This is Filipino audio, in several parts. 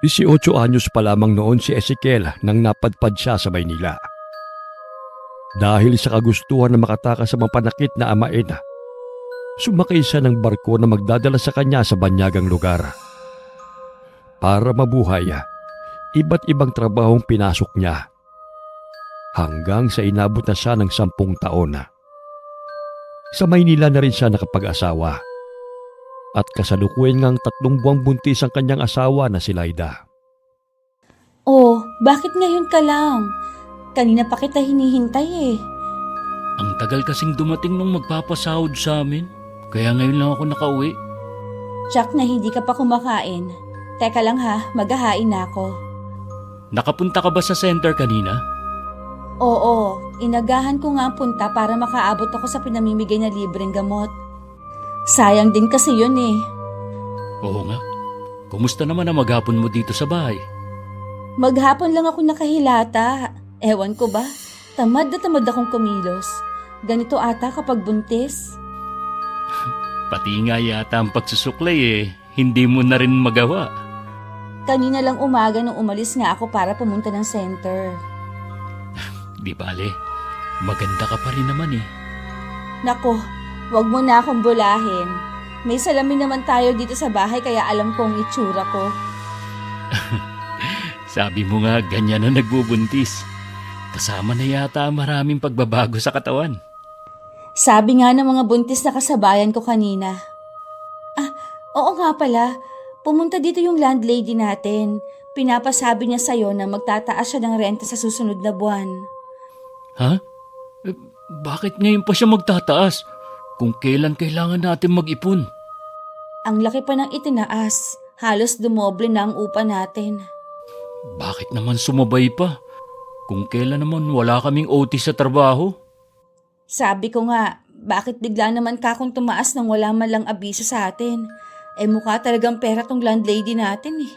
18 anyos pa lamang noon si Ezekiel nang napadpad siya sa Maynila. Dahil sa kagustuhan na makatakas sa mapanakit na amain, sumakay siya ng barko na magdadala sa kanya sa banyagang lugar. Para mabuhay, iba't ibang trabahong pinasok niya. Hanggang sa inabot na siya ng 10 taon. Sa Maynila na rin siya nakapag-asawa. At kasalukuyan ngang 3 buwang buntis ang kanyang asawa na si Laida. Oh, bakit ngayon ka lang? Kanina pa kita hinihintay eh. Ang tagal kasing dumating nung magpapasahod sa amin. Kaya ngayon lang ako nakauwi. Jack na hindi ka pa kumakain. Teka lang ha, maghahain na ako. Nakapunta ka ba sa center kanina? Oo, inagahan ko nga ang punta para makaabot ako sa pinamimigay na libreng gamot. Sayang din kasi yun eh. Oo nga. Kumusta naman ang maghapon mo dito sa bahay? Maghapon lang ako nakahilata. Ewan ko ba, tamad na tamad akong kumilos. Ganito ata kapag buntis. Pati nga yata ang pagsusuklay hindi mo na rin magawa. Kanina lang umaga nung umalis nga ako para pumunta ng center. Di bale, maganda ka pa rin naman Nako, wag mo na akong bulahin. May salamin naman tayo dito sa bahay kaya alam ko ang itsura ko. Sabi mo nga ganyan na nagbubuntis. Kasama na yata maraming pagbabago sa katawan. Sabi nga ng mga buntis na kasabayan ko kanina. Oo nga pala. Pumunta dito yung landlady natin. Pinapasabi niya sa'yo na magtataas siya ng renta sa susunod na buwan. Ha? Bakit ngayon pa siya magtataas? Kung kailan kailangan natin mag-ipon? Ang laki pa ng itinaas. Halos dumoble na ang upa natin. Bakit naman sumabay pa? Kung kailan naman wala kaming OT sa trabaho? Sabi ko nga, bakit bigla naman kakong tumaas nang wala man lang abiso sa atin? Mukha talagang pera tong landlady natin eh.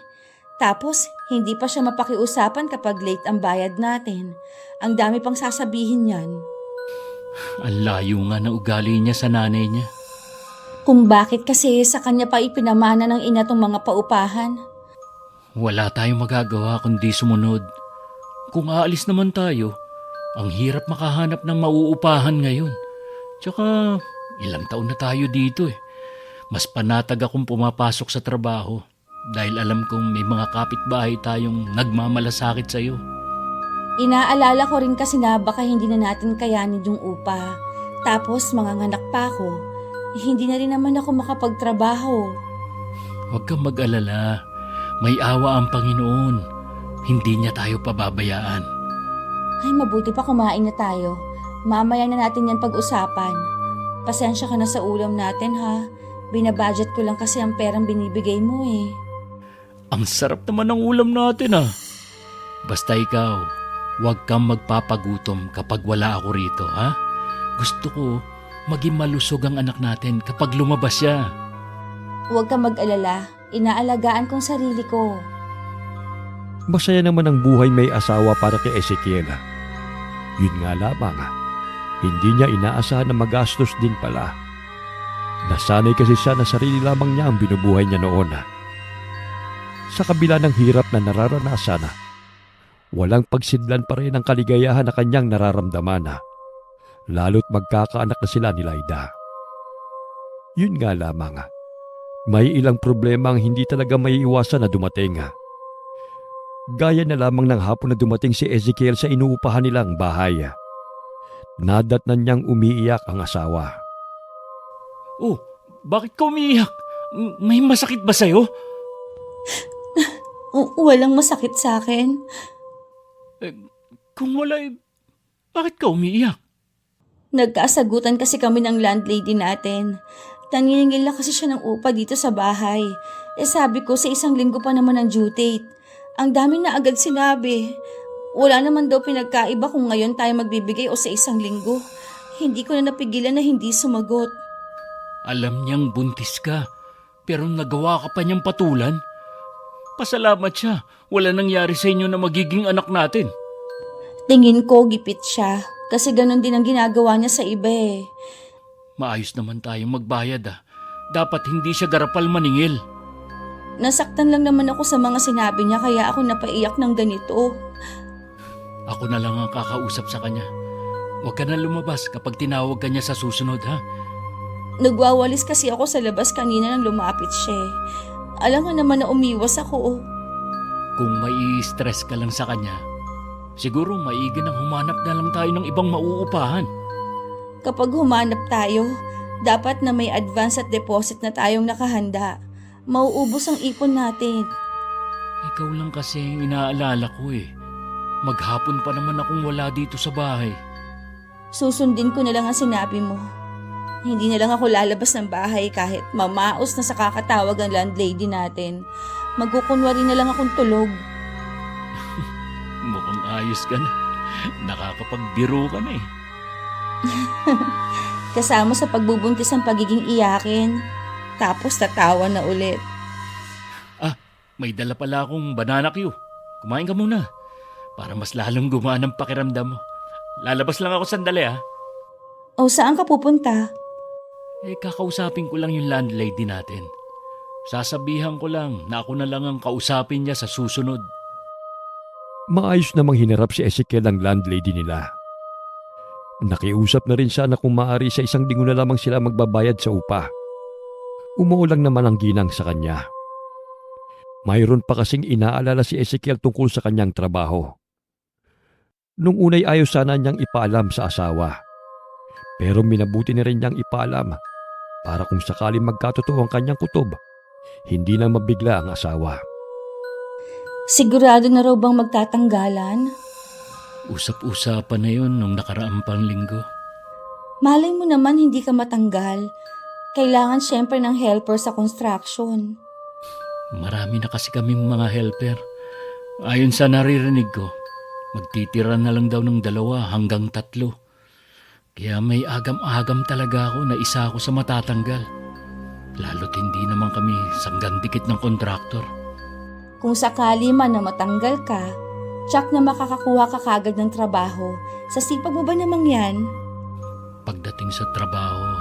Tapos, hindi pa siya mapakiusapan kapag late ang bayad natin. Ang dami pang sasabihin yan. Ang layo nga ng ugali niya sa nanay niya. Kung bakit kasi sa kanya pa ipinamana ng ina tong mga paupahan. Wala tayong magagawa kundi sumunod. Kung aalis naman tayo, ang hirap makahanap ng mauupahan ngayon. Tsaka, ilang taon na tayo dito Mas panatag akong pumapasok sa trabaho dahil alam kong may mga kapitbahay tayong nagmamalasakit sa'yo. Inaalala ko rin kasi na baka hindi na natin kayanin yung upa. Tapos manganganak pa ako. Hindi na rin naman ako makapagtrabaho. Huwag kang mag-alala. May awa ang Panginoon. Hindi niya tayo pababayaan. Ay, mabuti pa kumain na tayo. Mamaya na natin yan pag-usapan. Pasensya ka na sa ulam natin ha. Binabudget ko lang kasi ang perang binibigay mo eh. Ang sarap naman ng ulam natin Basta ikaw, huwag kang magpapagutom kapag wala ako rito ha. Gusto ko maging malusog ang anak natin kapag lumabas siya. Huwag kang mag-alala. Inaalagaan kong sarili ko. Masaya naman ang buhay may asawa para kay Ezekiel. Yun nga lamang, hindi niya inaasahan na magastos din pala. Nasanay kasi siya na sarili lamang niya ang binubuhay niya noon. Sa kabila ng hirap na nararanasan, walang pagsidlan pa rin ang kaligayahan na kanyang nararamdaman. Lalo't magkakaanak na sila ni Laida. Yun nga lamang, may ilang problema ang hindi talaga maiiwasan na dumating. Gaya na lamang ng hapon na dumating si Ezekiel sa inuupahan nilang bahay. Nadatnan niyang umiiyak ang asawa. Oh, bakit ka umiiyak? May masakit ba sa'yo? Walang masakit sa akin. Kung wala bakit ka umiiyak? Nagkaasagutan kasi kami ng landlady natin. Nanginingil na kasi siya ng upa dito sa bahay. Sabi ko sa 1 linggo pa naman ang due date. Ang dami na agad sinabi. Wala naman daw pinagkaiba kung ngayon tayo magbibigay o sa 1 linggo. Hindi ko na napigilan na hindi sumagot. Alam niyang buntis ka, pero nagawa ka pa niyang patulan. Pasalamat siya. Wala nangyari sa inyo na magiging anak natin. Tingin ko gipit siya. Kasi ganun din ang ginagawa niya sa iba eh. Maayos naman tayong magbayad Dapat hindi siya garapal maningil. Nasaktan lang naman ako sa mga sinabi niya kaya ako napaiyak ng ganito. Ako na lang ang kakausap sa kanya. Huwag ka na lumabas kapag tinawag ka niya sa susunod, ha? Nagwawalis kasi ako sa labas kanina nang lumapit siya. Alam nga naman na umiwas ako. Kung may stress ka lang sa kanya, siguro maigi nang humanap na lang tayo ng ibang mauupahan. Kapag humanap tayo, dapat na may advance at deposit na tayong nakahanda. Mauubos ang ipon natin. Ikaw lang kasi ang inaalala ko eh. Maghapon pa naman akong wala dito sa bahay. Susundin ko na lang ang sinabi mo. Hindi na lang ako lalabas ng bahay kahit mamaos na sa kakatawag ang landlady natin. Magkukunwari na lang akong tulog. Mukhang ayos ka na. Nakakapagbiro ka na eh. Kasama sa pagbubuntis ang pagiging iyakin. Tapos tatawa na ulit. May dala pala akong banana Q. Kumain ka muna. Para mas lalong gumaan ang pakiramdam mo. Lalabas lang ako sandali ha. O saan ka pupunta? Kakausapin ko lang yung landlady natin. Sasabihan ko lang na ako na lang ang kausapin niya sa susunod. Maayos namang hinarap si Ezekiel ang landlady nila. Nakiusap na rin sana kung maaari sa 1 linggo na lamang sila magbabayad sa upa. Umuulang naman ang ginang sa kanya. Mayroon pa kasing inaalala si Ezekiel tungkol sa kanyang trabaho. Nung unay ayaw sana niyang ipaalam sa asawa. Pero minabuti na rin niyang ipaalam para kung sakaling magkatotoo ang kanyang kutob, hindi na mabigla ang asawa. Sigurado na raw bang magtatanggalan? Usap-usapan na yun nung nakaraang pang linggo. Malay mo naman hindi ka matanggal. Kailangan syempre ng helper sa construction. Marami na kasi kaming mga helper. Ayon sa naririnig ko, magtitira na lang daw ng 2 hanggang 3. Kaya may agam-agam talaga ako na isa ako sa matatanggal. Lalo't hindi naman kami sanggang dikit ng kontraktor. Kung sakali man na matanggal ka, tsak na makakakuha ka kagad ng trabaho. Sa sipag mo ba namang yan? Pagdating sa trabaho,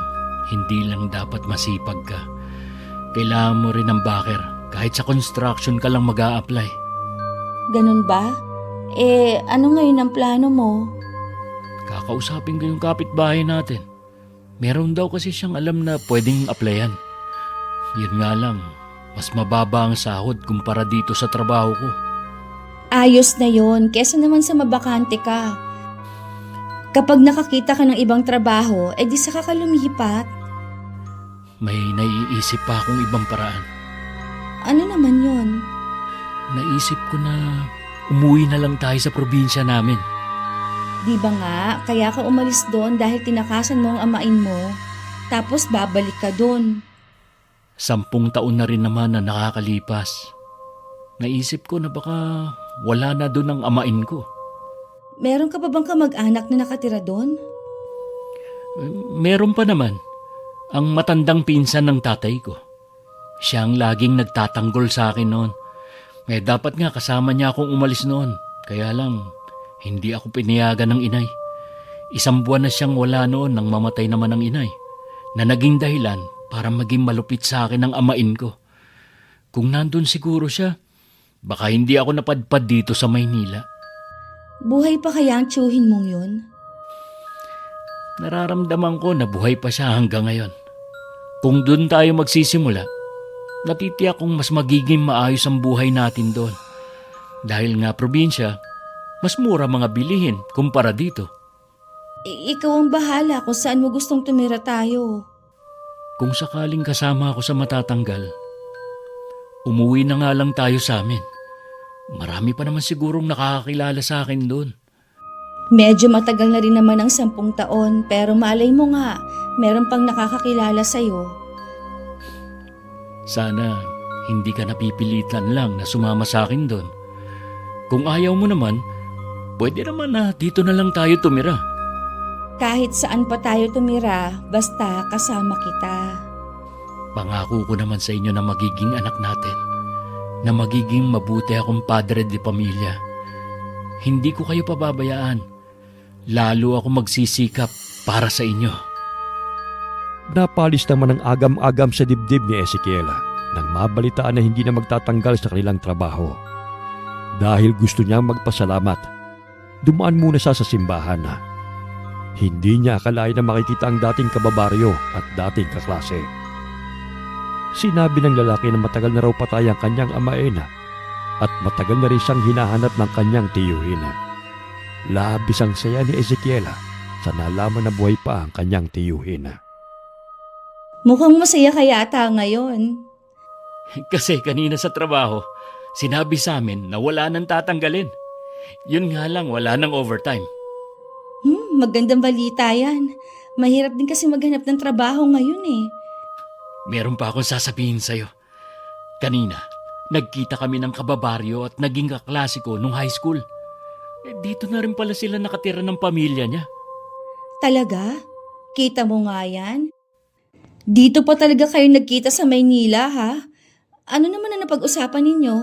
hindi lang dapat masipag ka. Kailangan mo rin ng backer. Kahit sa construction ka lang mag-a-apply. Ganun ba? Ano ngayon ang plano mo? Kakausapin ko yung kapitbahay natin. Meron daw kasi siyang alam na pwedeng applyan. Yun nga lang, mas mababa ang sahod kumpara dito sa trabaho ko. Ayos na yon, kesa naman sa mabakante ka. Kapag nakakita ka ng ibang trabaho, di saka ka lumipat. May naiisip pa akong ibang paraan. Ano naman yon? Naisip ko na umuwi na lang tayo sa probinsya namin. Di ba nga, kaya ka umalis doon dahil tinakasan mo ang amain mo, tapos babalik ka doon. 10 taon na rin naman na nakakalipas. Naisip ko na baka wala na doon ang amain ko. Meron ka pa bang kamag-anak na nakatira doon? Meron pa naman. Ang matandang pinsan ng tatay ko. Siya ang laging nagtatanggol sa akin noon. Dapat nga kasama niya akong umalis noon. Kaya lang, hindi ako pinayagan ng inay. 1 buwan na siyang wala noon nang mamatay naman ang inay. Na naging dahilan para maging malupit sa akin ang amain ko. Kung nandun siguro siya, baka hindi ako napadpad dito sa Maynila. Buhay pa kaya ang tiyuhin mong yun? Nararamdaman ko na buhay pa siya hanggang ngayon. Kung doon tayo magsisimula, natitiyak kong mas magiging maayos ang buhay natin doon. Dahil nga probinsya, mas mura mga bilihin kumpara dito. Ikaw ang bahala kung saan mo gustong tumira tayo. Kung sakaling kasama ako sa matatanggal, umuwi na nga lang tayo sa amin. Marami pa naman sigurong nakakakilala sa akin doon. Medyo matagal na rin naman ang 10 taon, pero malay mo nga, meron pang nakakakilala sa'yo. Sana hindi ka napipilitan lang na sumama sa akin doon. Kung ayaw mo naman, pwede naman na dito na lang tayo tumira. Kahit saan pa tayo tumira, basta kasama kita. Pangako ko naman sa inyo na magiging anak natin, na magiging mabuti akong padre de pamilya. Hindi ko kayo pababayaan. Lalo ako magsisikap para sa inyo. Napalis naman ang agam-agam sa dibdib ni Ezekiel nang mabalitaan na hindi na magtatanggal sa kanilang trabaho. Dahil gusto niyang magpasalamat, dumaan muna siya sa simbahan na hindi niya akalain na makikita ang dating kababaryo at dating kaklase. Sinabi ng lalaki na matagal na raw patay ang kanyang amain at matagal na rin siyang hinahanap ng kanyang tiyuhin. Labis ang saya ni Ezekiela sa nalaman na buhay pa ang kanyang tiyuhin. Mukhang masaya ka yata ngayon. Kasi kanina sa trabaho, sinabi sa amin na wala nang tatanggalin. Yun nga lang, wala nang overtime. Magandang balita yan. Mahirap din kasi maghanap ng trabaho ngayon eh. Meron pa akong sasabihin sa'yo. Kanina, nagkita kami ng kababaryo at naging kaklase ko nung high school. Dito na rin pala sila nakatira ng pamilya niya. Talaga? Kita mo nga yan? Dito pa talaga kayo nagkita sa Maynila ha? Ano naman ang napag-usapan ninyo?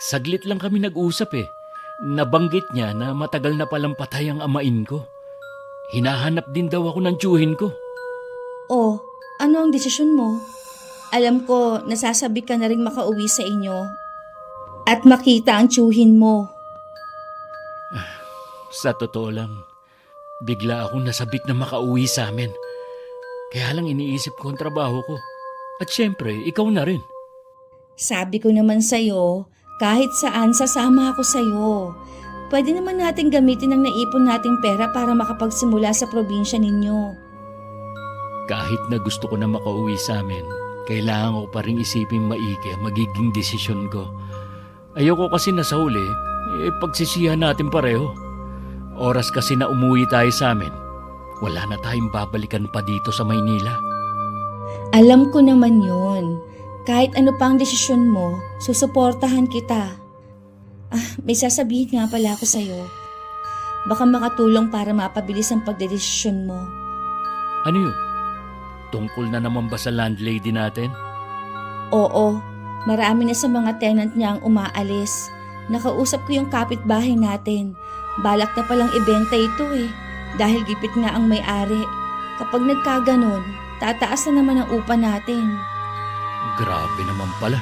Saglit lang kami nag-usap eh. Nabanggit niya na matagal na palang patay ang amain ko. Hinahanap din daw ako ng tiyuhin ko. Oh, ano ang desisyon mo? Alam ko, nasasabi ka na rin makauwi sa inyo. At makita ang tiyuhin mo. Sa totoo lang, bigla akong nasabik na makauwi sa amin. Kaya lang iniisip ko ang trabaho ko. At syempre, ikaw na rin. Sabi ko naman sa'yo, kahit saan sasama ako sa'yo. Pwede naman natin gamitin ang naipon nating pera para makapagsimula sa probinsya ninyo. Kahit na gusto ko na makauwi sa amin, kailangan ko pa rin isipin maigi ang magiging desisyon ko. Ayoko kasi na sa huli, pagsisihan natin pareho. Oras kasi na umuwi tayo sa amin, wala na tayong babalikan pa dito sa Maynila. Alam ko naman yun. Kahit ano pa ang desisyon mo, susuportahan kita. May sasabihin nga pala ako sa'yo. Baka makatulong para mapabilis ang pagdedesisyon mo. Ano yun? Tungkol na naman ba sa landlady natin? Oo, marami na sa mga tenant niya ang umaalis. Nakausap ko yung kapitbahay natin. Balak na palang ibenta ito eh, dahil gipit nga ang may-ari. Kapag nagkaganon, tataas na naman ang upa natin. Grabe naman pala.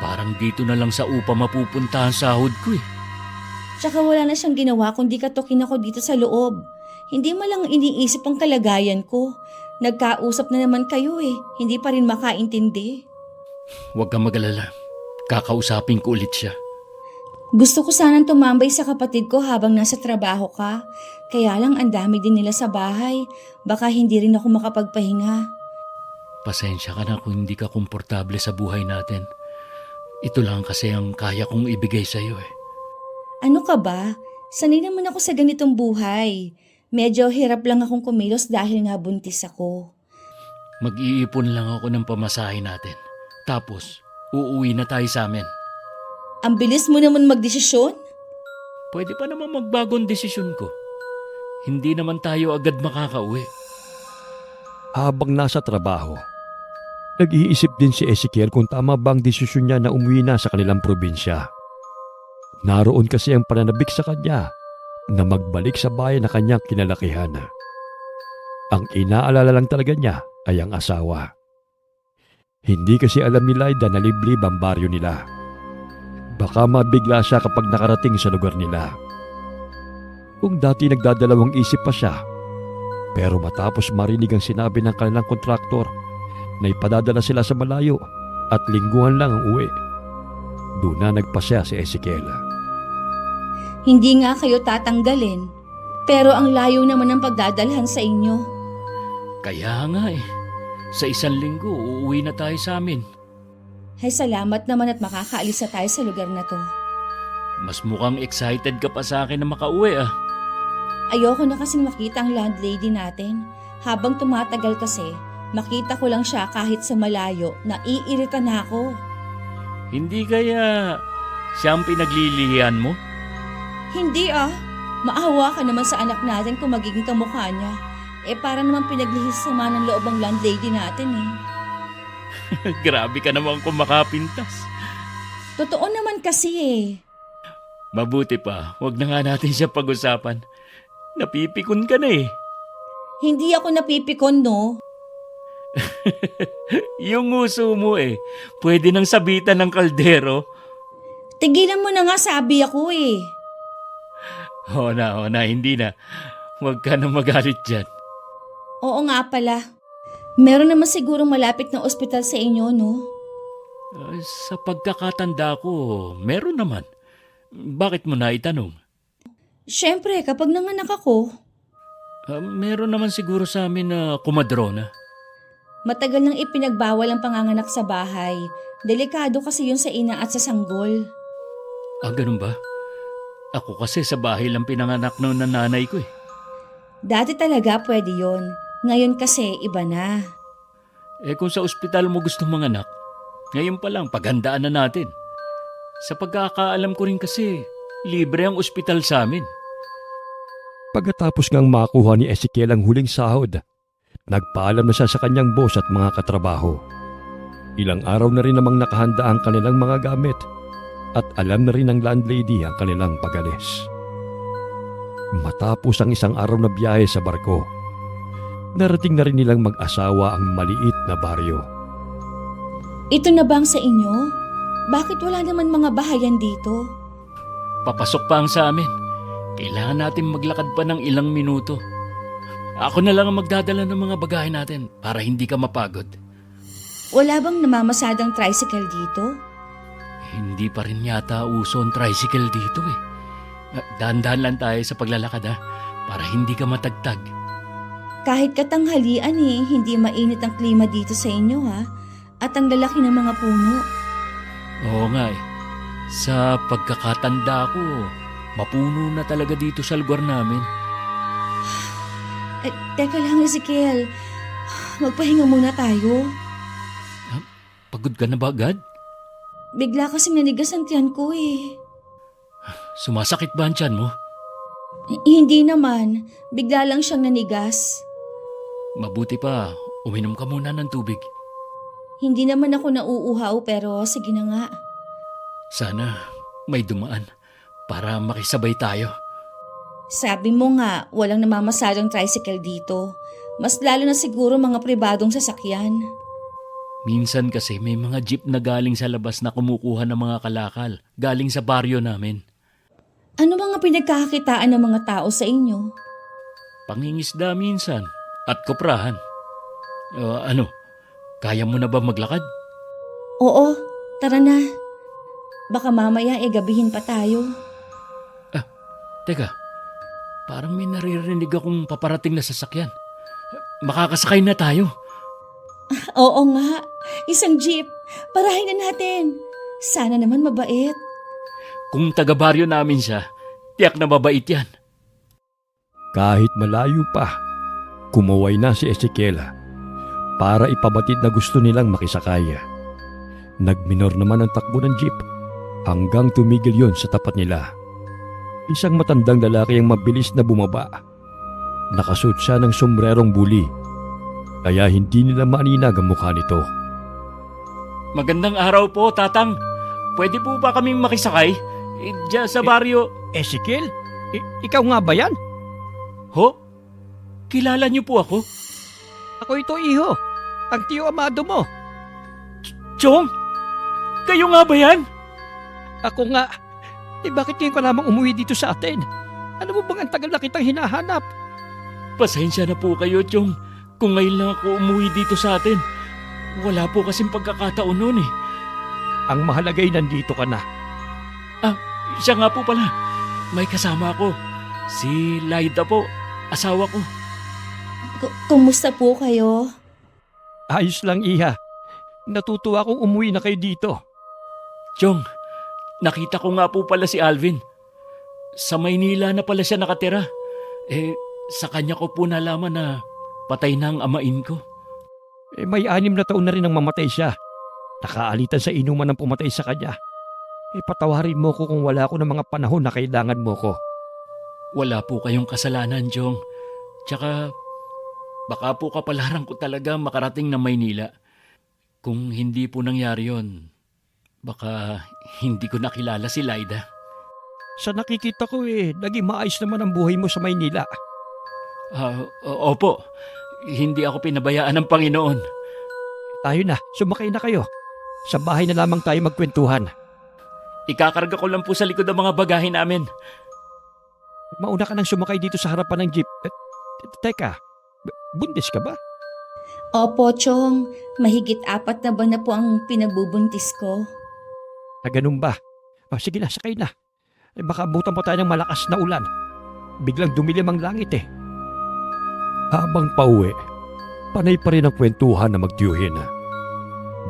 Parang dito na lang sa upa mapupunta ang sahod ko eh. Tsaka wala na siyang ginawa kundi katukin ako dito sa loob. Hindi mo lang iniisip ang kalagayan ko. Nagkausap na naman kayo eh, hindi pa rin makaintindi. Huwag kang mag-alala. Kakausapin ko ulit siya. Gusto ko sanang tumambay sa kapatid ko habang nasa trabaho ka. Kaya lang ang dami din nila sa bahay. Baka hindi rin ako makapagpahinga. Pasensya ka na kung hindi ka komportable sa buhay natin. Ito lang kasi ang kaya kong ibigay sa iyo eh. Ano ka ba? Sanay naman ako sa ganitong buhay. Medyo hirap lang akong kumilos dahil nga buntis ako. Mag-iipon lang ako ng pamasahe natin. Tapos, uuwi na tayo sa amin. Ang bilis mo naman magdesisyon? Pwede pa naman magbagong desisyon ko. Hindi naman tayo agad makakauwi. Habang nasa trabaho, nag-iisip din si Ezekiel kung tama ba ang desisyon niya na umuwi na sa kanilang probinsya. Naroon kasi ang pananabik sa kanya na magbalik sa bayan na kanyang kinalakihan. Ang inaalala lang talaga niya ay ang asawa. Hindi kasi alam ni Lyda na liblib ang baryo nila. Baka mabigla siya kapag nakarating sa lugar nila. Kung dati nagdadalawang isip pa siya, pero matapos marinig ang sinabi ng kanilang kontraktor na ipadadala sila sa malayo at lingguhan lang ang uwi, doon na nagpasya si Ezekiel. Hindi nga kayo tatanggalin, pero ang layo naman ng pagdadalhan sa inyo. Kaya nga eh. Sa 1 linggo, uuwi na tayo sa amin. Ay salamat naman at makakaalis na tayo sa lugar na to. Mas mukhang excited ka pa sa akin na makauwi ah. Ayoko na kasing makita ang landlady natin. Habang tumatagal kasi, makita ko lang siya kahit sa malayo, naiirita na ako. Hindi kaya siya ang pinaglilihian mo? Hindi maawa ka naman sa anak natin kung magiging kamukha niya. Para naman pinaglihis sama ng loob ang landlady natin eh. Grabe ka naman kung makapintas. Totoo naman kasi eh. Mabuti pa, wag na nga natin siya pag-usapan. Napipikon ka na eh. Hindi ako napipikon no. Yung nguso mo pwede nang sabitan ng kaldero. Tigilan mo na nga, sabi ako eh. Oo na, hindi na. Huwag ka nang magalit dyan. Oo nga pala. Meron naman siguro malapit na ospital sa inyo, no? Sa pagkakatanda ko, meron naman. Bakit mo na itanong? Siyempre, kapag nanganak ako, Meron naman siguro sa amin na kumadrona. matagal nang ipinagbawal ang panganganak sa bahay. Delikado kasi yun sa ina at sa sanggol. Ganun ba? Ako kasi sa bahay lang pinanganak ng nanay ko Dati talaga pwede yon. Ngayon kasi iba na. Kung sa ospital mo gusto manganak, ngayon pa lang paghandaan na natin. Sa pagkakaalam ko rin kasi, libre ang ospital sa amin. Pagkatapos ngang makuha ni Ezekiel ang huling sahod, nagpaalam na siya sa kanyang boss at mga katrabaho. Ilang araw na rin namang nakahanda ang kanilang mga gamit at alam na rin ng landlady ang kanilang pag-alis. Matapos ang isang araw na biyahe sa barko, narating na rin nilang mag-asawa ang maliit na baryo. Ito na bang sa inyo? Bakit wala naman mga bahayan dito? Papasok pa ang sa amin. Kailangan natin maglakad pa ng ilang minuto. Ako na lang ang magdadala ng mga bagahe natin para hindi ka mapagod. Wala bang namamasadang tricycle dito? Hindi pa rin yata uso ang tricycle dito Dahan-dahan lang tayo sa paglalakad para hindi ka matagtag. Kahit katanghalian hindi mainit ang klima dito sa inyo ha? At ang lalaki ng mga puno. Oo nga Sa pagkakatanda ko, mapuno na talaga dito sa lugar namin. Teka lang Ezekiel, magpahinga muna tayo. Pagod ka na ba agad? Bigla kasing nanigas ang tiyan ko Sumasakit ba ang tiyan mo? Hindi naman, bigla lang siyang nanigas. Mabuti pa, uminom ka muna ng tubig. Hindi naman ako nauuhaw pero sige na nga. Sana may dumaan para makisabay tayo. Sabi mo nga, walang namamasadang tricycle dito. Mas lalo na siguro mga pribadong sasakyan. Minsan kasi may mga jeep na galing sa labas na kumukuha ng mga kalakal, galing sa baryo namin. Ano mga pinagkakakitaan ng mga tao sa inyo? Pangingisda minsan at koprahan. Kaya mo na ba maglakad? Oo, tara na. Baka mamaya gabihin pa tayo. Teka, parang may naririnig akong paparating na sasakyan. Makakasakay na tayo. Oo nga, isang jeep. Parahin na natin. Sana naman mabait. Kung taga-baryo namin siya, tiyak na mabait yan. Kahit malayo pa, kumaway na si Ezekiel para ipabatid na gusto nilang makisakay. Nagminor naman ang takbo ng jeep hanggang tumigil yon sa tapat nila. Isang matandang lalaki ang mabilis na bumaba. Nakasuot siya ng sombrerong buli, kaya hindi nila maaninag ang mukha nito. Magandang araw po, Tatang. Pwede po ba kaming makisakay? Diyan sa baryo. Ezekiel? Ikaw nga ba yan? Ho? Kilala niyo po ako? Ako ito, iho. Ang tiyo amado mo. Chong? Kayo nga ba yan? Ako nga. Bakit ngayon ka lamang umuwi dito sa atin? Ano mo bang ang tagal na kitang hinahanap? Pasensya na po kayo, Chong. Kung ngayon lang ako umuwi dito sa atin. Wala po kasing pagkakataon noon Ang mahalagay nandito ka na. Siya nga po pala. May kasama ako. Si Laida po, asawa ko. Kumusta po kayo? Ayos lang, iha. Natutuwa akong umuwi na kayo dito. Chong, nakita ko nga po pala si Alvin. Sa Maynila na pala siya nakatira. Sa kanya ko po nalaman na patay na ang amain ko. May 6 na taon na rin ang mamatay siya. Nakaalitan sa inuman ng pumatay sa kanya. Patawarin mo ko kung wala ako ng mga panahon na kailangan mo ko. Wala po kayong kasalanan, Chong. Tsaka, baka po kapalaran ko talaga makarating na Maynila. Kung hindi po nangyari yon, baka hindi ko nakilala si Laida. Sa nakikita ko naging maayos naman ang buhay mo sa Maynila. Opo, hindi ako pinabayaan ng Panginoon. Tayo na, sumakay na kayo. Sa bahay na lamang tayo magkwentuhan. Ikakarga ko lang po sa likod ang mga bagahe namin. Mauna ka nang sumakay dito sa harapan ng jeep. Teka, buntis ka ba? Opo, Chong. Mahigit 4 na buwan na po ang pinagbubuntis ko. Ganun ba? Sige na, sakay na. Baka abutan pa tayo ng malakas na ulan. Biglang dumilim ang langit eh. Habang pauwi, panay pa rin ang kwentuhan na magtiyuhin.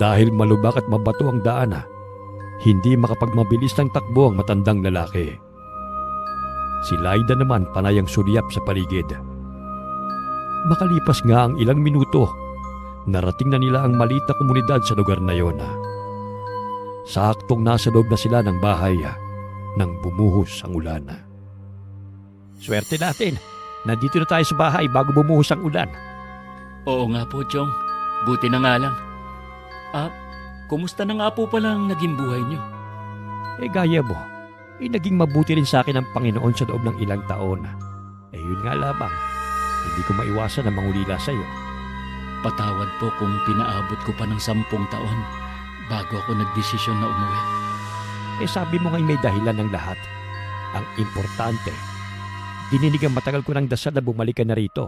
Dahil malubak at mabato ang daan, hindi makapagmabilis ng takbo ang matandang lalaki. Si Laida naman panay ang sulyap sa paligid. Makalipas nga ang ilang minuto, narating na nila ang maliit na komunidad sa lugar na yon. Saktong nasa loob na sila ng bahay nang bumuhos ang ulan. Swerte natin, nandito na tayo sa bahay bago bumuhos ang ulan. Oo nga po, Chong. Buti na nga lang. Kumusta na nga po pala ang naging buhay niyo? Gaya mo, naging mabuti rin sa akin ang Panginoon sa loob ng ilang taon. Yun nga lamang, hindi ko maiwasan na mangulila sa iyo. Patawad po kung pinaabot ko pa ng 10 taon bago ako nagdesisyon na umuwi. Sabi mo nga'y may dahilan ng lahat. Ang importante, dininig ang matagal ko ng dasal na bumalik ka na rito.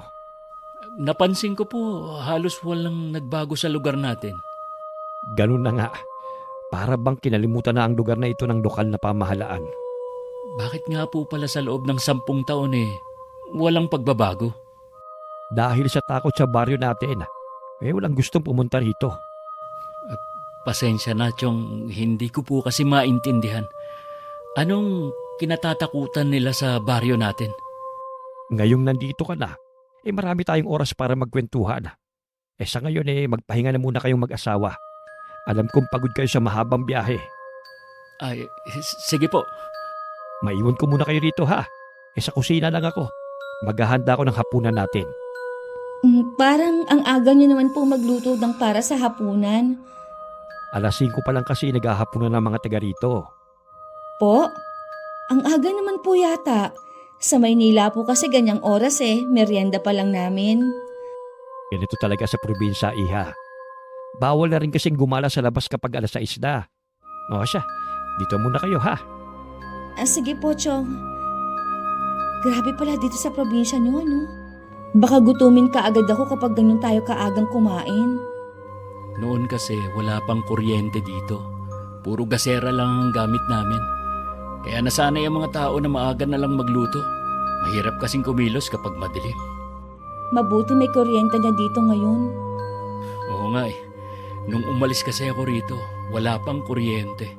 Napansin ko po, halos walang nagbago sa lugar natin. Ganun na nga, para bang kinalimutan na ang lugar na ito ng lokal na pamahalaan. Bakit nga po pala sa loob ng 10 taon walang pagbabago? Dahil sa takot sa baryo natin, walang gustong pumunta rito. Pasensya na, Chong, hindi ko po kasi maintindihan. Anong kinatatakutan nila sa baryo natin? Ngayong nandito ka na, marami tayong oras para magkwentuhan. Sa ngayon magpahinga na muna kayong mag-asawa. Alam kong pagod kayo sa mahabang biyahe. Ay, sige po. Maiwan ko muna kayo rito ha. Sa kusina lang ako. Maghahanda ako ng hapunan natin. Parang ang aga niyo naman po magluto ng para sa hapunan. 5:00 pa lang kasi naghahapunan ng mga taga rito. Po? Ang aga naman po yata. Sa Maynila po kasi ganyang oras merienda pa lang namin. Ganito talaga sa probinsya, iha. Bawal na rin kasing gumala sa labas kapag 6:00 na. Siya, dito muna kayo ha. Sige po, Chong. Grabe pala dito sa probinsya niyo, ano? Baka gutumin ka agad ako kapag ganun tayo kaagang kumain. Noon kasi wala pang kuryente dito. Puro gasera lang ang gamit namin. Kaya nasanay ang mga tao na maaga na lang magluto. Mahirap kasing kumilos kapag madilim. Mabuti may kuryente na dito ngayon. Oo nga Nung umalis kasi ako rito, wala pang kuryente.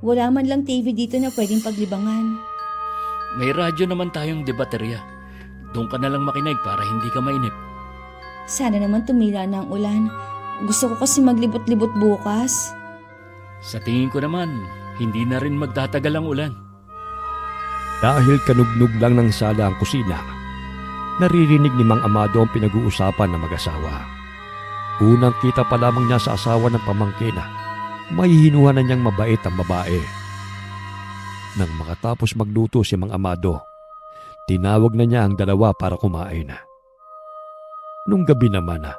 Wala man lang TV dito na pwedeng paglibangan. May radyo naman tayong de baterya. Doon ka na lang makinig para hindi ka mainip. Sana naman tumila na ang ulan. Gusto ko kasi maglibot-libot bukas. Sa tingin ko naman, hindi na rin magtatagal ang ulan. Dahil kanugnog lang ng sala ang kusina, naririnig ni Mang Amado ang pinag-uusapan ng mag-asawa. Unang kita pa lamang niya sa asawa ng pamangkin, mahihinuhan na niyang mabait ang babae. Nang makatapos magluto si Mang Amado, tinawag na niya ang dalawa para kumain. Nung gabi naman,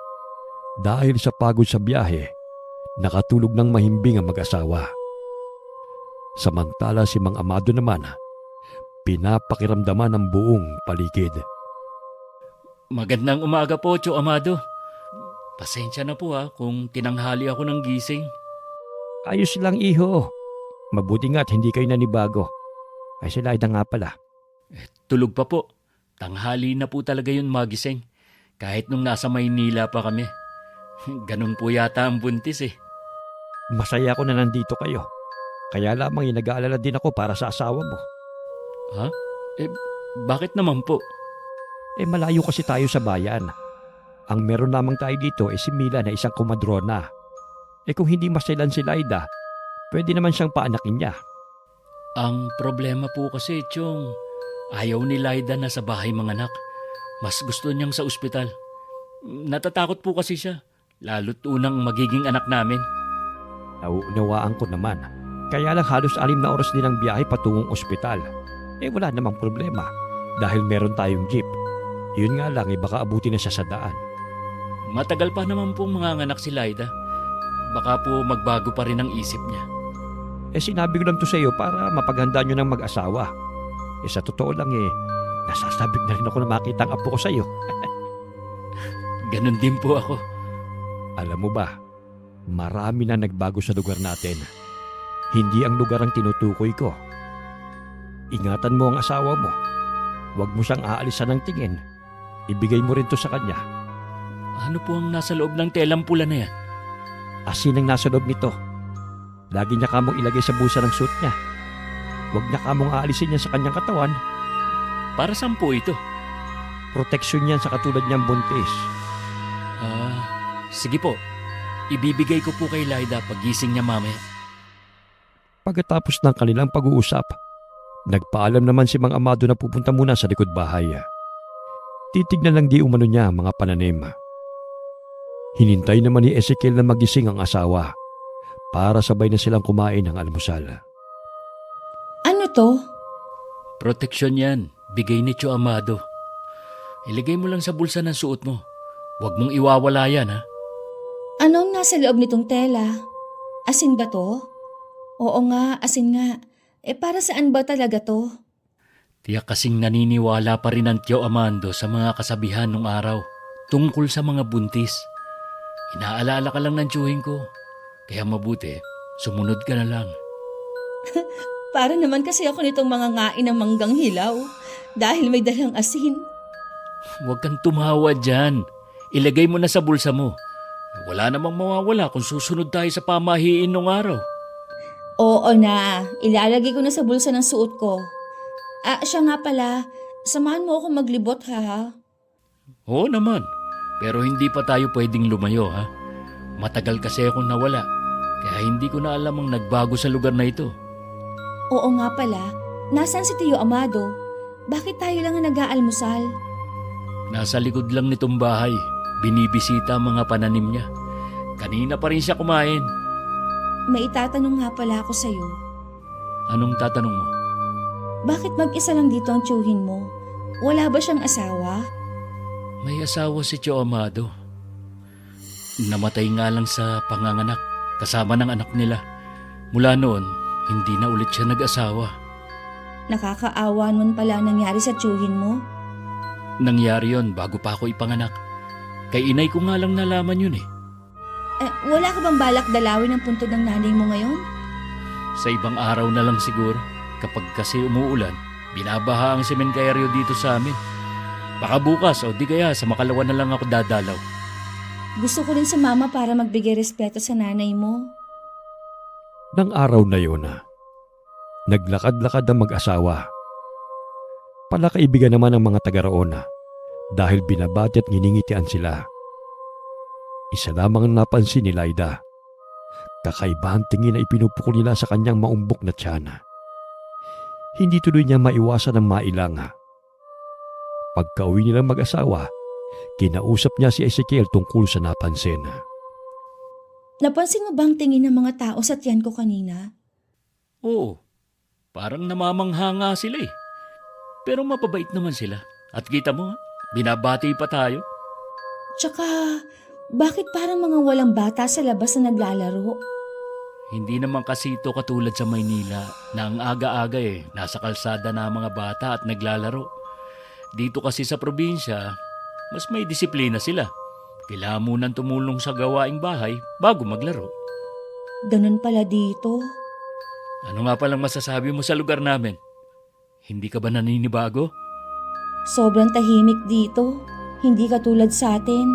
dahil sa pagod sa biyahe, nakatulog ng mahimbing ang mag-asawa. Samantala si Mang Amado naman, pinapakiramdaman ang buong paligid. Magandang umaga po, Tio Amado. Pasensya na po kung tinanghali ako ng gising. Ayos lang, iho. Mabuti nga't hindi kayo nanibago. Si Laida nga pala. Tulog pa po. Tanghali na po talaga yun magising. Kahit nung nasa Maynila pa kami. Ganun po yata ang buntis Masaya ko na nandito kayo. Kaya lamang nag-aalala din ako para sa asawa mo. Ha? Bakit naman po? Malayo kasi tayo sa bayan. Ang meron lamang tayo dito si Mila na isang komadrona. Kung hindi maselan si Laida, pwede naman siyang paanakin niya. Ang problema po kasi, Chong, ayaw ni Laida na sa bahay manganak. Mas gusto niyang sa ospital. Natatakot po kasi siya, lalo't unang magiging anak namin. Nauunawaan ko naman. Kaya lang halos 6 na oras din ang biyahe patungong ospital. Wala namang problema dahil meron tayong jeep. Yun nga lang baka abutin na siya sa daan. Matagal pa naman pong manganganak si Laida. Baka po magbago pa rin ang isip niya. Sinabi ko lang to sa iyo para mapaghanda nyo ng mag-asawa. Sa totoo lang nasasabik na rin ako na makita ang apo ko sa iyo. Ganon din po ako. Alam mo ba, marami na nagbago sa lugar natin. Hindi ang lugar ang tinutukoy ko. Ingatan mo ang asawa mo. Huwag mo siyang aalisan ng tingin. Ibigay mo rin to sa kanya. Ano po ang nasa loob ng telang pula na yan? Asin ang nasa loob nito. Lagi niya kamong ilagay sa bulsa ng suit niya. Huwag niya kamong aalisin niya sa kanyang katawan. Para saan po ito? Proteksyon niyan sa katulad niyang buntis. Sige po. Ibibigay ko po kay Laida paggising niya mamaya. Pagkatapos ng kanilang pag-uusap, nagpaalam naman si Mang Amado na pupunta muna sa likod bahay. Titignan lang di umano niya ang mga pananim. Hinintay naman ni Ezekiel na magising ang asawa para sabay na silang kumain ng almusal. Ano to? Proteksyon yan. Bigay ni Tio Amado. Ilagay mo lang sa bulsa ng suot mo. Huwag mong iwawala yan, ha? Anong nasa loob nitong tela? Asin ba to? Oo nga, asin nga. Para saan ba talaga to? Tiyak kasing naniniwala pa rin ang Tio Amado sa mga kasabihan nung araw tungkol sa mga buntis. Inaalala ka lang ng tiyuhin ko. Kaya mabuti, sumunod ka na lang. Para naman kasi ako nitong mga ngain ng manggang hilaw dahil may dalang asin. Huwag kang tumawa dyan. Ilagay mo na sa bulsa mo. Wala namang mawawala kung susunod tayo sa pamahiin nung araw. Oo na, ilalagay ko na sa bulsa ng suot ko. Siya nga pala, samahan mo ako maglibot ha? Oo naman, pero hindi pa tayo pwedeng lumayo ha. Matagal kasi akong nawala, kaya hindi ko na alam ang nagbago sa lugar na ito. Oo nga pala, nasaan si Tio Amado? Bakit tayo lang ang nag-aalmusal? Nasa likod lang nitong bahay, binibisita ang mga pananim niya. Kanina pa rin siya kumain. May itatanong nga pala ako sa'yo. Anong tatanong mo? Bakit mag-isa lang dito ang tiyuhin mo? Wala ba siyang asawa? May asawa si Tio Amado. Namatay nga lang sa panganganak, kasama ng anak nila. Mula noon, hindi na ulit siya nag-asawa. Nakakaawa naman pala nangyari sa tiyuhin mo. Nangyari yon bago pa ako ipanganak. Kay inay ko nga lang nalaman yun eh. Wala ka bang balak dalawin ang puntod ng nanay mo ngayon? Sa ibang araw na lang siguro. Kapag kasi umuulan, binabaha ang sementeryo dito sa amin. Baka bukas o di kaya sa Makalawa na lang ako dadalaw. Gusto ko rin sa mama para magbigay respeto sa nanay mo. Nang araw na yun, naglakad-lakad ang mag-asawa. Palakaibigan naman ang mga taga roon dahil binabati at nginingitian sila. Isa lamang ang napansin ni Laida. Kakaibahang tingin na ipinupukol nila sa kanyang maumbok na tiyan. Hindi tuloy niya maiwasan ang mailang. Pagka-uwi nilang mag-asawa, kinausap niya si Ezekiel tungkol sa napansin. Napansin mo bang tingin ng mga tao sa tiyan ko kanina? Oo, parang namamangha nga sila eh. Pero mapabait naman sila. At kita mo, binabati pa tayo. Tsaka, bakit parang mga walang bata sa labas na naglalaro? Hindi naman kasi ito katulad sa Maynila na ang aga-aga nasa kalsada na ang mga bata at naglalaro. Dito kasi sa probinsya, mas may disiplina sila. Kailangan munang tumulong sa gawaing bahay bago maglaro. Ganun pala dito. Ano nga palang masasabi mo sa lugar namin? Hindi ka ba naninibago? Sobrang tahimik dito. Hindi katulad sa atin.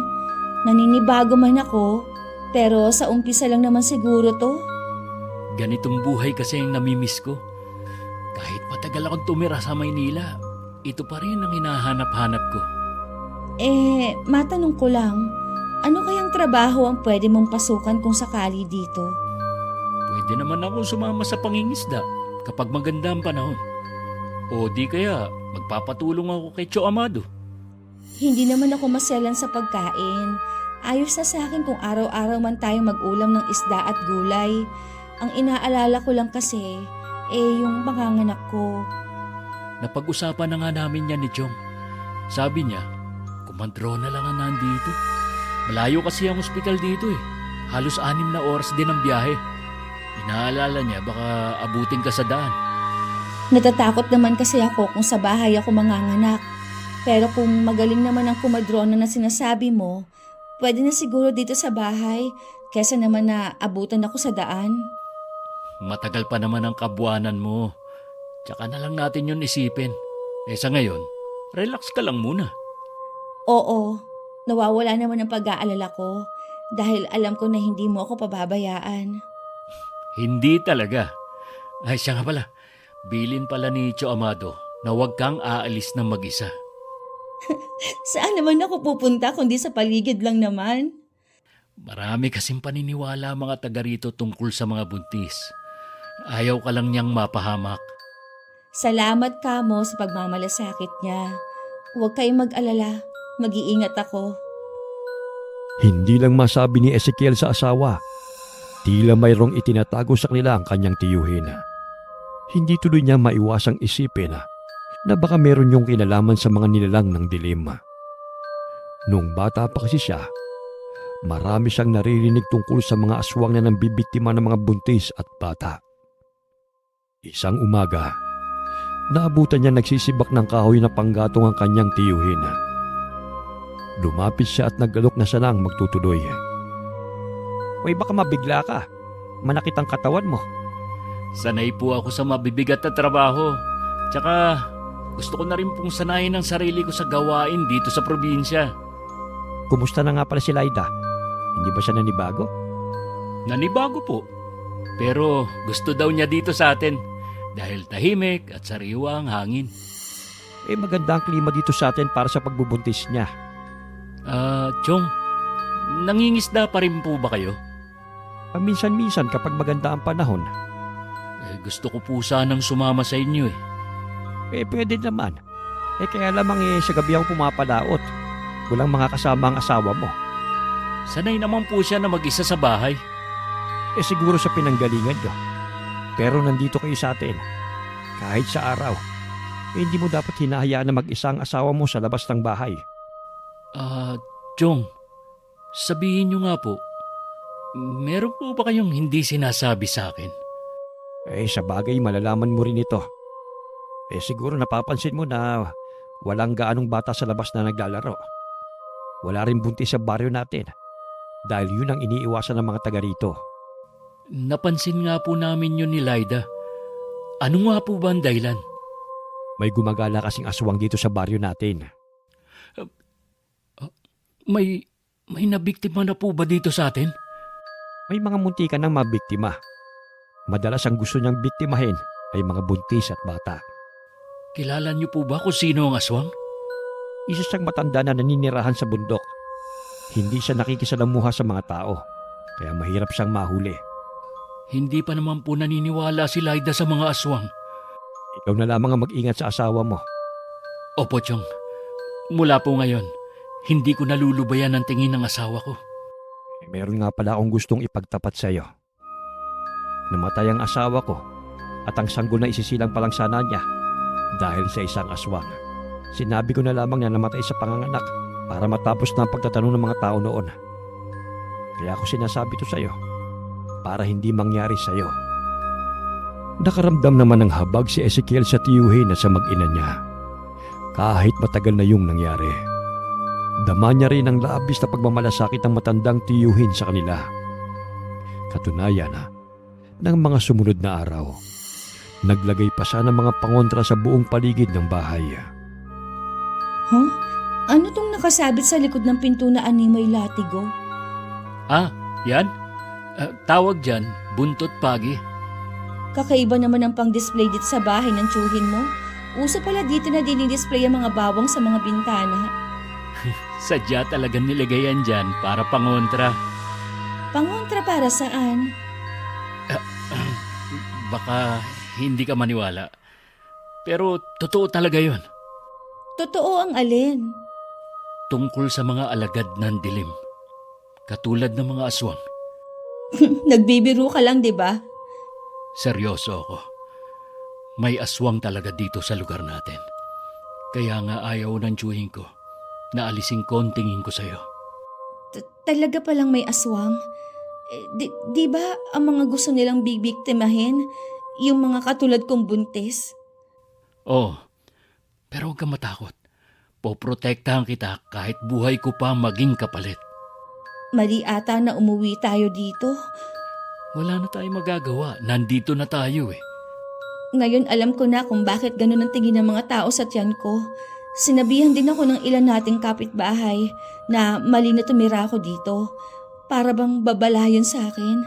Naninibago man ako, pero sa umpisa lang naman siguro to. Ganitong buhay kasi ang namimiss ko. Kahit matagal akong tumira sa Maynila, ito pa rin ang hinahanap-hanap ko. Matanong ko lang, ano kayang trabaho ang pwede mong pasukan kung sakali dito? Pwede naman ako sumama sa pangingisda kapag maganda ang panahon. O di kaya magpapatulong ako kay Tio Amado. Hindi naman ako maselan sa pagkain. Ayos na sa akin kung araw-araw man tayong mag-ulam ng isda at gulay. Ang inaalala ko lang kasi, yung panganganak ko. Napag-usapan na nga namin yan ni Chong. Sabi niya, kumandro na lang ang nandito. Malayo kasi ang ospital dito eh. Halos 6 na oras din ang biyahe. Inaalala niya baka abutin ka sa daan. Natatakot naman kasi ako kung sa bahay ako manganganak. Pero kung magaling naman ang kumadrona na sinasabi mo, pwede na siguro dito sa bahay kesa naman na abutan ako sa daan. Matagal pa naman ang kabuanan mo. Tsaka na lang natin yun isipin. Sa ngayon, relax ka lang muna. Oo, nawawala naman ang pag-aalala ko dahil alam ko na hindi mo ako pababayaan. Hindi talaga. Ay, siya nga pala. Bilin pala ni Cho Amado na huwag kang aalis ng mag-isa. Saan naman ako pupunta kundi sa paligid lang naman? Marami kasing paniniwala mga taga rito tungkol sa mga buntis. Ayaw ka lang niyang mapahamak. Salamat ka mo sa pagmamalasakit niya. Huwag kayong mag-alala. Mag-iingat ako. Hindi lang masabi ni Ezekiel sa asawa. Tila mayroong itinatago sa kanila ang kanyang tiyuhin. Hindi tuloy niya maiwasang isipin na baka meron yung kinalaman sa mga nilalang ng dilim. Noong bata pa kasi siya, marami siyang naririnig tungkol sa mga aswang na nambibiktima ng mga buntis at bata. Isang umaga, naabutan niya nagsisibak ng kahoy na panggatong ang kanyang tiyuhin. Lumapit siya at naggalok na siya lang magtutuloy. Uy, baka mabigla ka. Manakit ang katawan mo. Sanay po ako sa mabibigat na trabaho. Tsaka gusto ko na rin pong sanayin ang sarili ko sa gawain dito sa probinsya. Kumusta na nga pala si Laida? Hindi ba siya nanibago? Nanibago po. Pero gusto daw niya dito sa atin dahil tahimik at sariwa ang hangin. Maganda ang klima dito sa atin para sa pagbubuntis niya. Chong, nangingisda pa rin po ba kayo? Minsan-minsan kapag maganda ang panahon. Gusto ko po sanang sumama sa inyo eh. Pwede naman. Kaya lamang sa gabi ako pumapalaot. Walang mga kasama ang asawa mo. Sanay naman po siya na mag-isa sa bahay. Siguro sa pinanggalingan niyo. Pero nandito kayo sa atin. Kahit sa araw. Hindi mo dapat hinahayaan na mag-isa ang asawa mo sa labas ng bahay. Chong, sabihin niyo nga po, meron po ba kayong hindi sinasabi sa akin? Sa bagay malalaman mo rin ito. Siguro napapansin mo na walang gaanong bata sa labas na naglalaro. Wala rin buntis sa baryo natin. Dahil yun ang iniiwasan ng mga taga rito. Napansin nga po namin yun ni Laida. Ano nga po ba ang dahilan? May gumagala kasing aswang dito sa baryo natin. May nabiktima na po ba dito sa atin? May mga muntikan ng mabiktima. Madalas ang gusto niyang biktimahin ay mga buntis at bata. Kilala niyo po ba kung sino ang aswang? Isa siyang matanda na naninirahan sa bundok. Hindi siya nakikisalamuha sa mga tao, kaya mahirap siyang mahuli. Hindi pa naman po naniniwala si Laida sa mga aswang. Ikaw na lamang ang mag-ingat sa asawa mo. Opo, Chong. Mula po ngayon, hindi ko nalulubayan ang tingin ng asawa ko. Meron nga pala akong gustong ipagtapat sa iyo. Namatay ang asawa ko at ang sanggol na isisilang pa lang sana niya dahil sa isang aswang. Sinabi ko na lamang na namatay sa panganganak para matapos na ang pagtatanong ng mga tao noon. Kaya ako sinasabi to sa iyo para hindi mangyari sa iyo. Nakaramdam naman ng habag si Ezekiel sa tiyuhin na sa mag-ina niya. Kahit matagal na yung nangyari. Dama niya rin ang labis na pagmamalasakit ng matandang tiyuhin sa kanila. Katunayan ng mga sumunod na araw, naglagay pa siya ng mga pangontra sa buong paligid ng bahay. Huh? Ano tong nakasabit sa likod ng pinto na animoy latigo? Yan? Tawag dyan, buntot pagi. Kakaiba naman ang pang-display dito sa bahay ng tiyuhin mo. Uso pala dito na dinidisplay ang mga bawang sa mga bintana. Sadya talagang nilagay yan dyan para pangontra. Pangontra para saan? Baka hindi ka maniwala. Pero totoo talaga yon. Totoo ang alin? Tungkol sa mga alagad ng dilim. Katulad ng mga aswang. Nagbibiro ka lang, di ba? Seryoso ako. May aswang talaga dito sa lugar natin. Kaya nga ayaw ng tiyuhin ko na alisin ko ang tingin ko sa'yo. Talaga palang may aswang? Di ba ang mga gusto nilang bibiktimahin, yung mga katulad kong buntis? Oh, pero huwag kang matakot. Poprotektahan kita kahit buhay ko pa maging kapalit. Mali ata na umuwi tayo dito. Wala na tayong magagawa. Nandito na tayo eh. Ngayon alam ko na kung bakit ganun ang tingin ng mga tao sa tiyan ko. Sinabihan din ako ng ilan nating kapitbahay na mali na tumira ako dito. Para bang babalayon sa akin.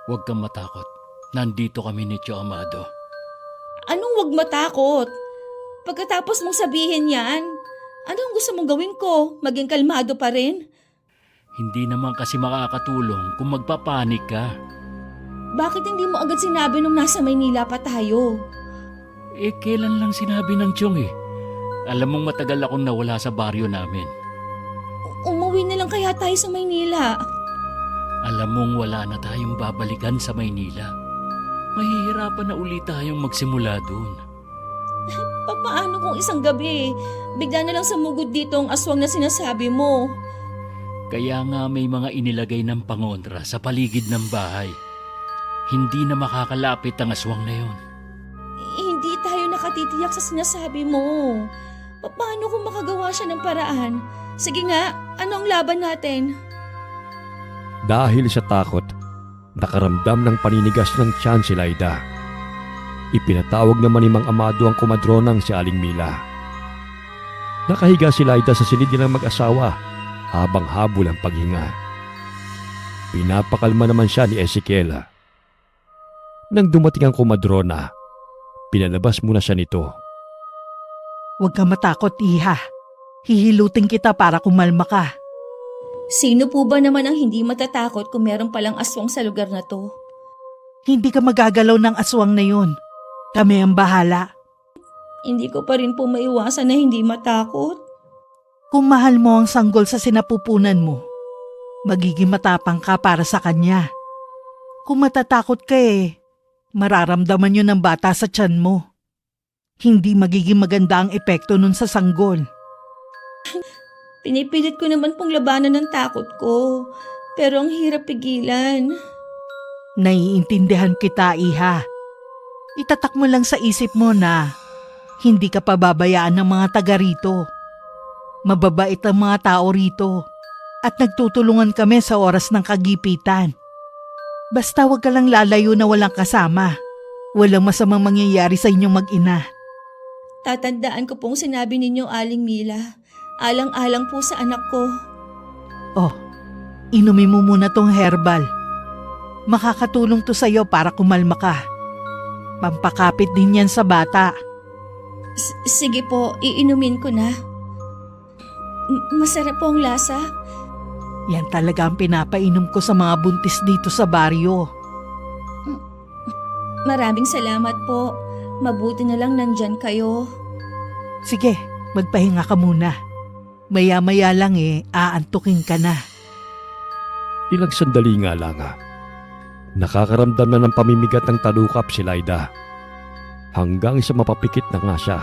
Huwag kang matakot. Nandito kami ni Tio Amado. Anong wag matakot? Pagkatapos mong sabihin yan, anong gusto mong gawin ko? Maging kalmado pa rin? Hindi naman kasi makakatulong kung magpapanik ka. Bakit hindi mo agad sinabi nung nasa Maynila pa tayo? Eh, kailan lang sinabi ng Tiyong eh. Alam mong matagal akong nawala sa baryo namin. Umuwi na lang kaya tayo sa Maynila. Alam mong wala na tayong babalikan sa Maynila. Mahihirapan na ulit tayong magsimula doon. Paano kung isang gabi, bigla na lang samugod dito ang aswang na sinasabi mo? Kaya nga may mga inilagay ng pangontra sa paligid ng bahay. Hindi na makakalapit ang aswang na yon. Hindi tayo nakatitiyak sa sinasabi mo. Paano kung makagawa siya ng paraan? Sige nga, ano ang laban natin? Dahil sa takot, nakaramdam ng paninigas ng tiyan si Laida. Ipinatawag naman ni Mang Amado ang kumadronang si Aling Mila. Nakahiga si Laida sa silid nilang mag-asawa habang habol ang paghinga. Pinapakalma naman siya ni Ezekiel. Nang dumating ang kumadrona, pinalabas muna siya nito. Huwag kang matakot, iha. Hihilutin kita para kumalma ka. Sino po ba naman ang hindi matatakot kung meron palang aswang sa lugar na to? Hindi ka magagalaw ng aswang na yun. Kami ang bahala. Hindi ko pa rin po maiwasan na hindi matakot. Kung mahal mo ang sanggol sa sinapupunan mo, magiging matapang ka para sa kanya. Kung matatakot ka mararamdaman yun ng bata sa tiyan mo. Hindi magiging maganda ang epekto nun sa sanggol. Pinipilit ko naman pong labanan ng takot ko, pero ang hirap pigilan. Naiintindihan kita, iha. Itatak mo lang sa isip mo na hindi ka pababayaan ng mga taga rito. Mababait ang mga tao rito at nagtutulungan kami sa oras ng kagipitan. Basta wag ka lang lalayo na walang kasama. Walang masamang mangyayari sa inyong mag-ina. Tatandaan ko pong sinabi ninyo, Aling Mila. Alang-alang po sa anak ko. Oh, inumin mo muna tong herbal. Makakatulong to sa'yo para kumalma ka. Pampakapit din yan sa bata. Sige po, iinumin ko na. Masarap po ang lasa. Yan talaga ang pinapainom ko sa mga buntis dito sa baryo. Maraming salamat po. Mabuti na lang nandyan kayo. Sige, magpahinga ka muna. Maya-maya lang aantukin ka na. Ilang sandali nga lang nakakaramdam na ng pamimigat ng talukap si Laida. Hanggang sa mapapikit na nga siya.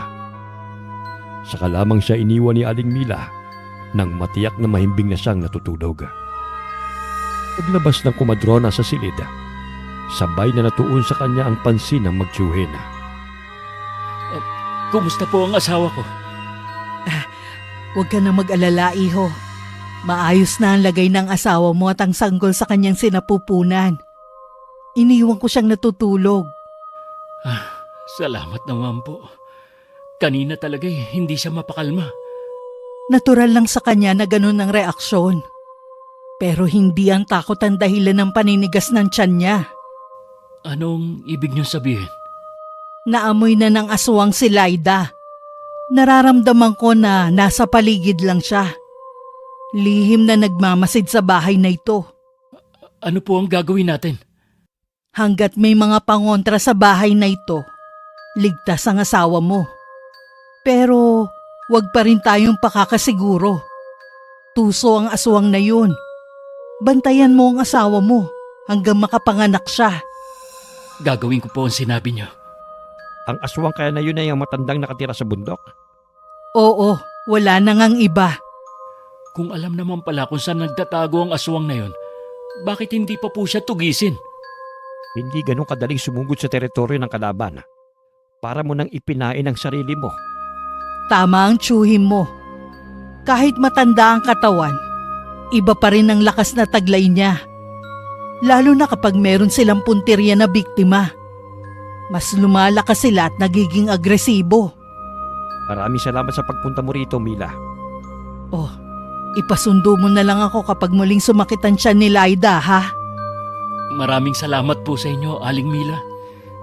Saka lamang siya iniwan ni Aling Mila nang matiyak na mahimbing na siyang natutulog. Paglabas ng kumadrona sa silid, sabay na natuon sa kanya ang pansin ng magtiyuhin. Kumusta po ang asawa ko? Huwag ka na mag-alala, iho. Maayos na ang lagay ng asawa mo at ang sanggol sa kanyang sinapupunan. Iniwan ko siyang natutulog. Salamat naman po. Kanina talaga hindi siya mapakalma. Natural lang sa kanya na ganun ang reaksyon. Pero hindi ang takot ang dahilan ng paninigas ng tiyan niya. Anong ibig niyong sabihin? Naamoy na ng aswang si Laida. Nararamdaman ko na nasa paligid lang siya. Lihim na nagmamasid sa bahay na ito. Ano po ang gagawin natin? Hanggat may mga pangontra sa bahay na ito, ligtas ang asawa mo. Pero wag pa rin tayong pakakasiguro. Tuso ang aswang na yun. Bantayan mo ang asawa mo hanggang makapanganak siya. Gagawin ko po ang sinabi niyo. Ang aswang kaya na yun ay ang matandang nakatira sa bundok? Oo, wala na ngang iba. Kung alam naman pala kung saan nagtatago ang aswang na yon, bakit hindi pa po siya tugisin? Hindi ganun kadaling sumugod sa teritoryo ng kalaban. Para mo nang ipinain ang sarili mo. Tama ang tsuhim mo. Kahit matanda ang katawan, iba pa rin ang lakas na taglay niya. Lalo na kapag meron silang puntirya na biktima. Mas lumalakas sila at nagiging agresibo. Maraming salamat sa pagpunta mo rito, Mila. Oh, ipasundo mo na lang ako kapag muling sumakitan siya ni Laida, ha? Maraming salamat po sa inyo, Aling Mila.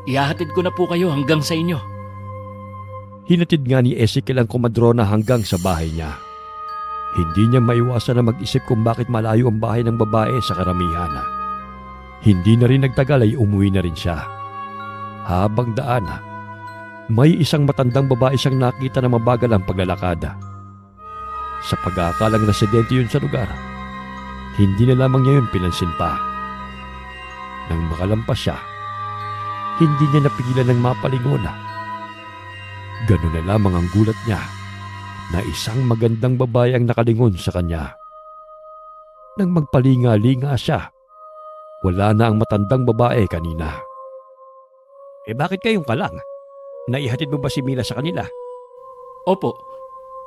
Ihahatid ko na po kayo hanggang sa inyo. Hinatid nga ni Ezekiel ang komadrona hanggang sa bahay niya. Hindi niya maiwasan na mag-isip kung bakit malayo ang bahay ng babae sa karamihan. Hindi na rin nagtagal ay umuwi na rin siya. Habang daan, may isang matandang babae siyang nakita na mabagal ang paglalakad. Sa pag-aakalang residente yun sa lugar, hindi na lamang niya yun pinansin pa. Nang makalampas siya, hindi niya napigilan ng mapalingon. Ganun na lamang ang gulat niya na isang magandang babae ang nakalingon sa kanya. Nang magpalinga-linga siya, wala na ang matandang babae kanina. Bakit kayong kalang? Naihatid mo ba si Mila sa kanila? Opo,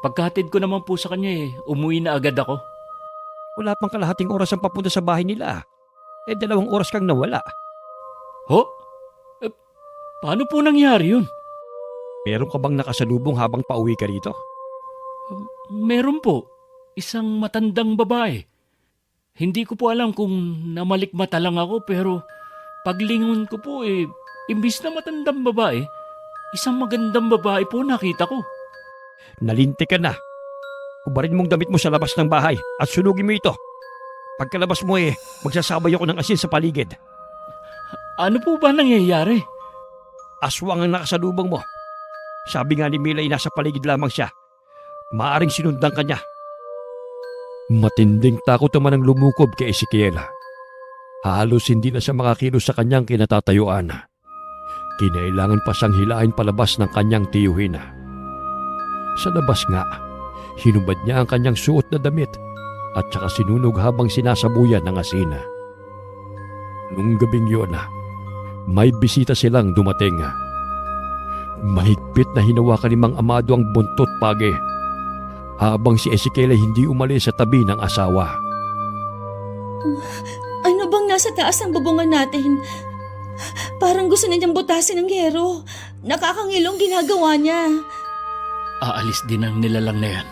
pagkahatid ko naman po sa kanya umuwi na agad ako. Wala pang kalahating oras ang papunta sa bahay nila. 2 oras kang nawala. Ho? Paano po nangyari yun? Meron ka bang nakasalubong habang pauwi ka rito? Meron po, isang matandang babae. Hindi ko po alam kung namalikmata lang ako pero paglingon ko po imbis na matandang babae, isang magandang babae po nakita ko. Nalinti ka na. Ubarin mong damit mo sa labas ng bahay at sunugin mo ito. Pagkalabas mo magsasabay ako ng asin sa paligid. Ano po ba nangyayari? Aswang ang nakasalubong mo. Sabi nga ni Mila ay nasa paligid lamang siya. Maaring sinundan ka niya. Matinding takot naman ang lumukob kay Ezekiel. Halos hindi na siya makakilos sa kanyang kinatatayuan. Kinailangan pa siyang hilahin palabas ng kanyang tiyuhin. Sa labas nga, hinubad niya ang kanyang suot na damit at saka sinunog habang sinasabuyan ng asin. Nung gabing yun, may bisita silang dumating. Mahigpit na hinawakan ni Mang Amado ang buntot page habang si Ezekiel ay hindi umalis sa tabi ng asawa. Ano bang nasa taas ng bubungan natin? Parang gusto na niyang butasin ng yero. Nakakangilong ginagawa niya. Aalis din ang nilalang na yan.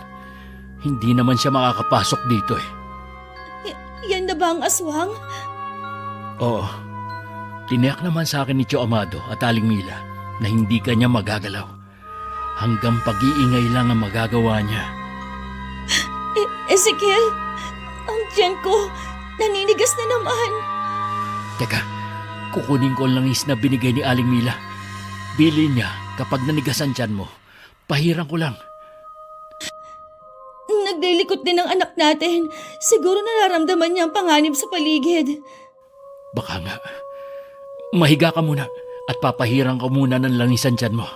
Hindi naman siya makakapasok dito Yan na ba ang aswang? Oo. Tiniyak naman sa akin ni Tio Amado at Aling Mila na hindi kanya magagalaw. Hanggang pag-iingay lang ang magagawa niya. Ezekiel, ang tiyan ko, naninigas na naman. Teka, kukunin ko ang langis na binigay ni Aling Mila. Bili niya kapag nanigasan tiyan mo. Pahiran ko lang. Naglilikot din ang anak natin. Siguro nararamdaman niya ang panganib sa paligid. Baka nga. Mahiga ka muna at papahiran ko muna ng langisan tiyan mo.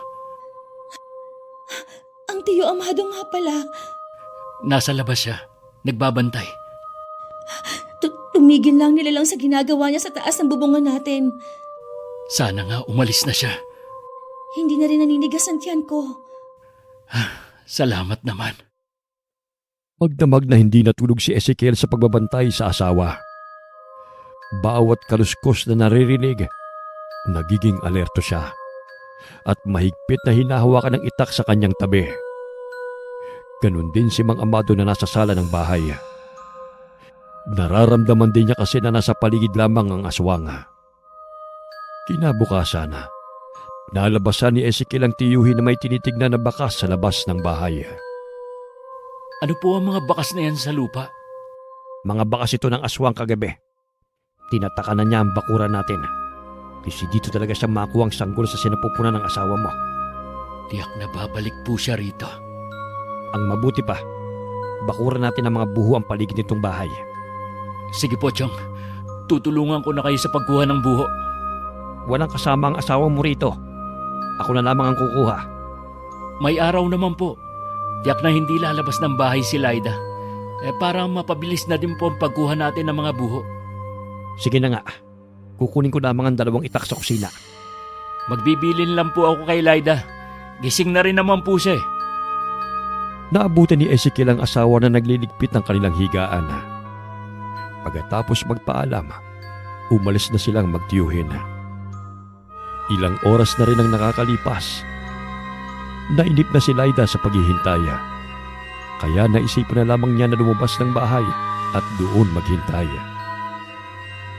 Ang Tiyo Amado nga pala. Nasa labas siya. Nagbabantay. Tumigil lang nila lang sa ginagawa niya sa taas ng bubungan natin. Sana nga umalis na siya. Hindi na rin naninigas ang tiyan ko. Salamat naman. Magdamag na hindi natulog si Ezekiel sa pagbabantay sa asawa. Bawat kaluskos na naririnig, nagiging alerto siya at mahigpit na hinahawakan ng itak sa kanyang tabi. Ganun din si Mang Amado na nasa sala ng bahay. Nararamdaman din niya kasi na nasa paligid lamang ang aswang. Kinabukasan, nalabasan ni Ezekiel ang tiyuhin na may tinitignan na bakas sa labas ng bahay. Ano po ang mga bakas na yan sa lupa? Mga bakas ito ng aswang kagabi. Tinataka na niya ang bakuran natin. Kasi dito talaga siya makuha ang sanggol sa sinapupunan ng asawa mo. Tiyak na babalik po siya rito. Ang mabuti pa, bakuran natin ang mga buho ang paligid nitong bahay. Sige po, Chong. Tutulungan ko na kayo sa pagkuha ng buho. Walang kasama ang asawa mo rito. Ako na lamang ang kukuha. May araw naman po. Tiyak na hindi lalabas ng bahay si Laida. Para mapabilis na din po ang pagkuha natin ng mga buho. Sige na nga, kukunin ko lamang ang 2 itak sa kusina. Magbibilin lang po ako kay Lyda. Gising na rin naman po siya eh. Naabutan ni Ezekiel ang asawa na nagliligpit ng kanilang higaan. Pagkatapos magpaalam, umalis na silang magtiyuhin. Ilang oras na rin ang nakakalipas. Nainip na si Lyda sa paghihintay. Kaya naisipan na lamang niya na lumabas ng bahay at doon maghintay.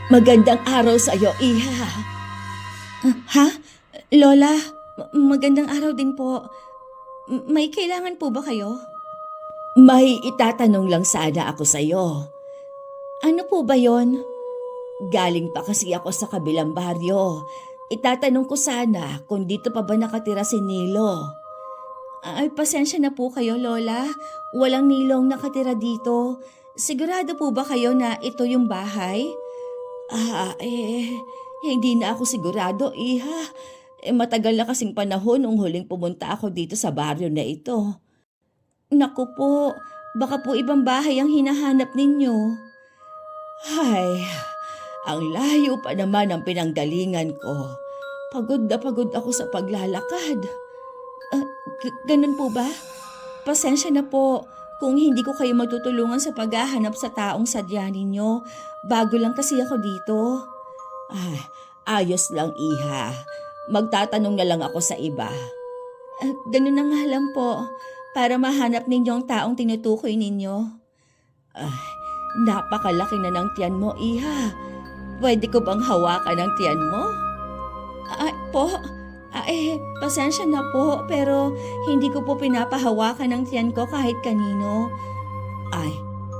Magandang araw sa iyo, Iha. Ha? Lola, magandang araw din po. May kailangan po ba kayo? May itatanong lang sana ako sa iyo. Ano po ba yon? Galing pa kasi ako sa kabilang baryo. Itatanong ko sana kung dito pa ba nakatira si Nilo. Ay, pasensya na po kayo, Lola. Walang Nilong nakatira dito. Sigurado po ba kayo na ito yung bahay? Hindi na ako sigurado, Iha. Matagal na kasing panahon nung huling pumunta ako dito sa baryo na ito. Naku po, baka po ibang bahay ang hinahanap ninyo. Ay, ang layo pa naman ang pinanggalingan ko. Pagod na pagod ako sa paglalakad. Ganun po ba? Pasensya na po kung hindi ko kayo matutulungan sa paghahanap sa taong sadya ninyo. Bago lang kasi ako dito. Ayos lang, Iha. Magtatanong na lang ako sa iba. Ganun na nga lang po, para mahanap ninyo ang taong tinutukoy ninyo. Napakalaki na ng tiyan mo, Iha. Pwede ko bang hawakan ang tiyan mo? Pasensya na po, pero hindi ko po pinapahawakan ang tiyan ko kahit kanino.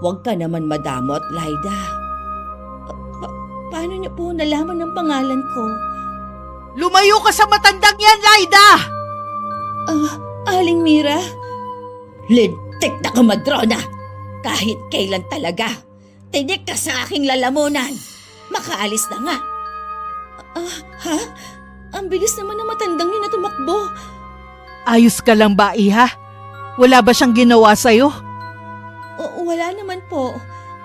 Huwag ka naman madamot, Lyda. Paano niyo po nalaman ng pangalan ko? Lumayo ka sa matandang yan, Lyda! Aling Mira? Lintik na kamadrona! Kahit kailan talaga. Tinik ka sa aking lalamunan. Makaalis na nga. Ha? Ang bilis naman na matandang yun na tumakbo. Ayos ka lang ba, Iha? Wala ba siyang ginawa sa'yo? Wala naman po.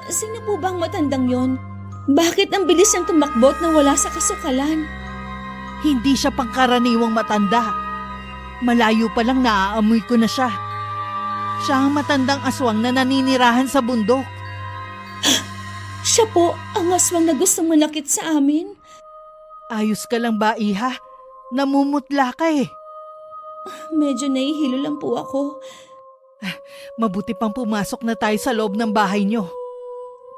Sino po bang matandang yon? Bakit ang bilis niyang tumakbo at nawala sa kasukalan? Hindi siya pangkaraniwang matanda. Malayo pa lang naaamoy ko na siya. Siya ang matandang aswang na naninirahan sa bundok. Siya po ang aswang na gustong manakit sa amin. Ayos ka lang ba, Iha? Namumutla ka eh. Medyo nahihilo lang po ako. Mabuti pang pumasok na tayo sa loob ng bahay niyo.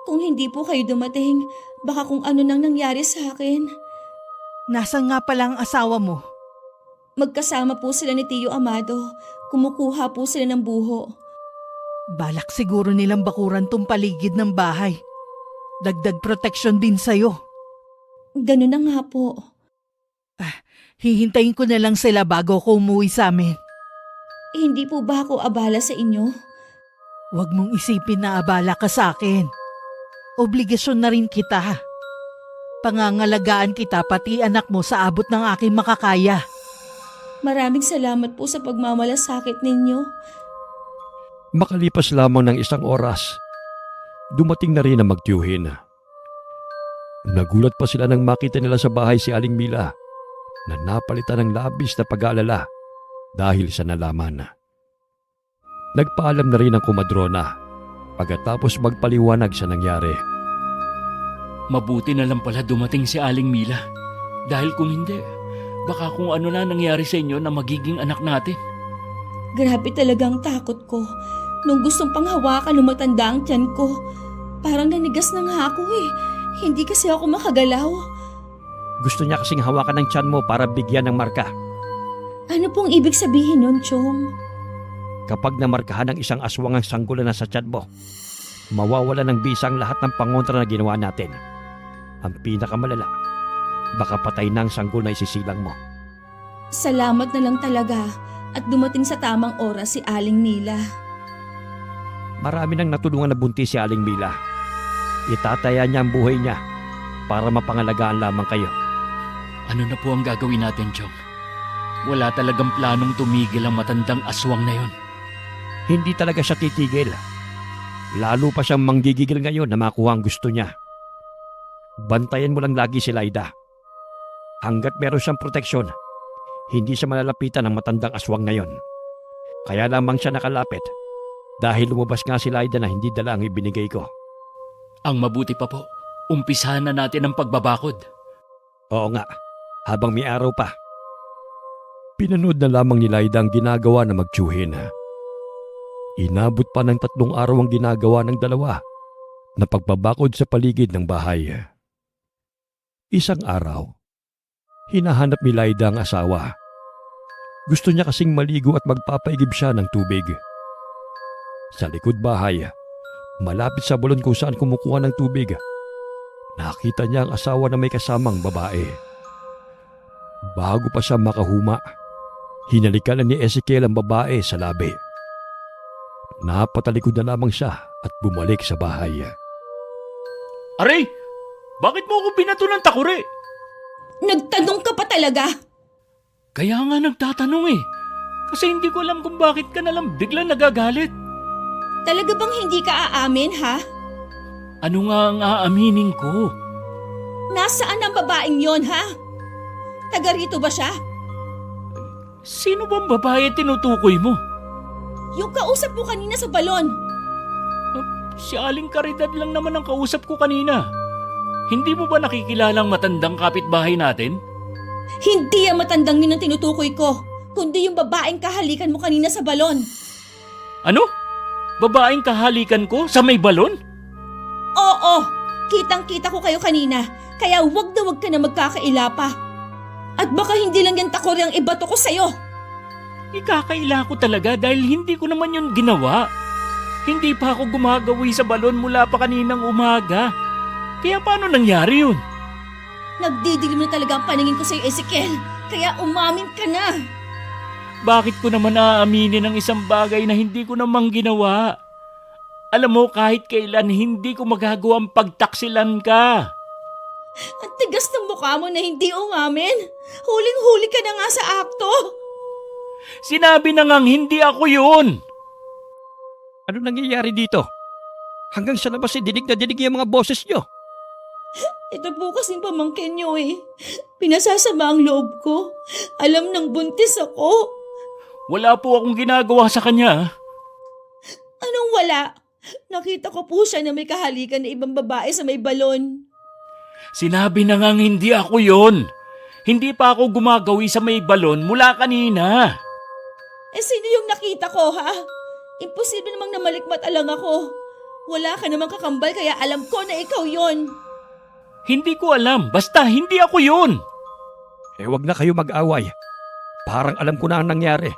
Kung hindi po kayo dumating, baka kung ano nang nangyari sa akin. Nasaan nga pala ang asawa mo? Magkasama po sila ni Tio Amado. Kumukuha po sila ng buho. Balak siguro nilang bakuran tong paligid ng bahay. Dagdag protection din sa'yo. Ganun na nga po. Hihintayin ko na lang sila bago ako umuwi sa amin. Hindi po ba ako abala sa inyo? Huwag mong isipin na abala ka sa akin. Obligasyon na rin kita. Pangangalagaan kita pati anak mo sa abot ng aking makakaya. Maraming salamat po sa pagmamalasakit ninyo. Makalipas lamang ng 1 oras, dumating na rin ang magtiyuhin. Nagulat pa sila nang makita nila sa bahay si Aling Mila na napalitan ng labis na pag-aalala dahil sa nalaman. Nagpaalam na rin ang kumadrona pagkatapos magpaliwanag sa nangyari. Mabuti na lang pala dumating si Aling Mila. Dahil kung hindi, baka kung ano na nangyari sa inyo na magiging anak natin. Grabe talagang takot ko. Nung gustong panghawakan ng matanda ang tiyan ko, parang nanigas na nga ako eh. Hindi kasi ako makagalaw. Gusto niya kasing hawakan ng tiyan mo para bigyan ng marka. Ano pong ibig sabihin nun, Chong? Kapag namarkahan ng isang aswang ang sanggol na sa tiyan mo, mawawala ng bisa ang lahat ng pangontra na ginawa natin. Ang pinakamalala, baka patay na ang sanggol na isisilang mo. Salamat na lang talaga at dumating sa tamang oras si Aling Mila. Marami nang natulungan na buntis si Aling Mila. Itataya niya ang buhay niya para mapangalagaan lamang kayo. Ano na po ang gagawin natin, Chong? Wala talagang planong tumigil ang matandang aswang na yon. Hindi talaga siya titigil. Lalo pa siyang manggigigil ngayon na makuha ang gusto niya. Bantayan mo lang lagi si Laida. Hanggat meron siyang proteksyon, hindi siya malalapitan ng matandang aswang na yon. Kaya lamang siya nakalapit dahil lumabas nga si Laida na hindi dala ang ibinigay ko. Ang mabuti pa po, umpisahan na natin ang pagbabakod. Oo nga, habang may araw pa. Pinanood na lamang ni Laida ang ginagawa na magtiyuhin. Inabot pa ng 3 araw ang ginagawa ng dalawa na pagbabakod sa paligid ng bahay. Isang araw, hinahanap ni Laida ang asawa. Gusto niya kasing maligo at magpapaigib siya ng tubig. Sa likod bahay, malapit sa balon kung saan kumukuha ng tubig, nakita niya ang asawa na may kasamang babae. Bago pa siya makahuma, hinalikan na ni Ezekiel ang babae sa labi. Napatalikod na lamang siya at bumalik sa bahay. Aray! Bakit mo ako binato ng takuri? Nagtanong ka pa talaga? Kaya nga nagtatanong eh. Kasi hindi ko alam kung bakit ka nalang biglang nagagalit. Talaga bang hindi ka aamin, ha? Ano nga ang aaminin ko? Nasaan ang babaeng yon, ha? Taga rito ba siya? Sino bang babae tinutukoy mo? Yung kausap mo kanina sa balon. Si Aling Caridad lang naman ang kausap ko kanina. Hindi mo ba nakikilalang matandang kapitbahay natin? Hindi ang matandang yun ang tinutukoy ko, kundi yung babaeng kahalikan mo kanina sa balon. Ano? Babaeng kahalikan ko sa may balon? Oo, kitang-kita ko kayo kanina, kaya wag ka na magkakaila pa. At baka hindi lang yan takori ang ibato ko sa'yo. Ikakaila ko talaga dahil hindi ko naman yun ginawa. Hindi pa ako gumagawi sa balon mula pa kaninang umaga. Kaya paano nangyari yun? Nagdidilim na talaga ang paningin ko sa'yo, Ezekiel, kaya umamin ka na. Bakit ko naman aaminin ang isang bagay na hindi ko namang ginawa? Alam mo, kahit kailan hindi ko magagawang pagtaksilan ka. Ang tigas ng mukha mo na hindi umamin. Huling-huli ka na nga sa akto. Sinabi na ngang hindi ako yun. Ano nangyayari dito? Hanggang sa labas dinig na dinig yung mga boses niyo. Ito po kasing pamangkin niyo eh. Pinasasama ang loob ko. Alam ng buntis ako. Wala po akong ginagawa sa kanya. Anong wala? Nakita ko po siya na may kahalikan na ibang babae sa may balon. Sinabi na ngang hindi ako yun. Hindi pa ako gumagawi sa may balon mula kanina. Eh sino yung nakita ko, ha? Imposible namang namalikmat alang ako. Wala ka namang kakambal kaya alam ko na ikaw yon. Hindi ko alam. Basta hindi ako yun. Wag na kayo mag-away. Parang alam ko na ang nangyari.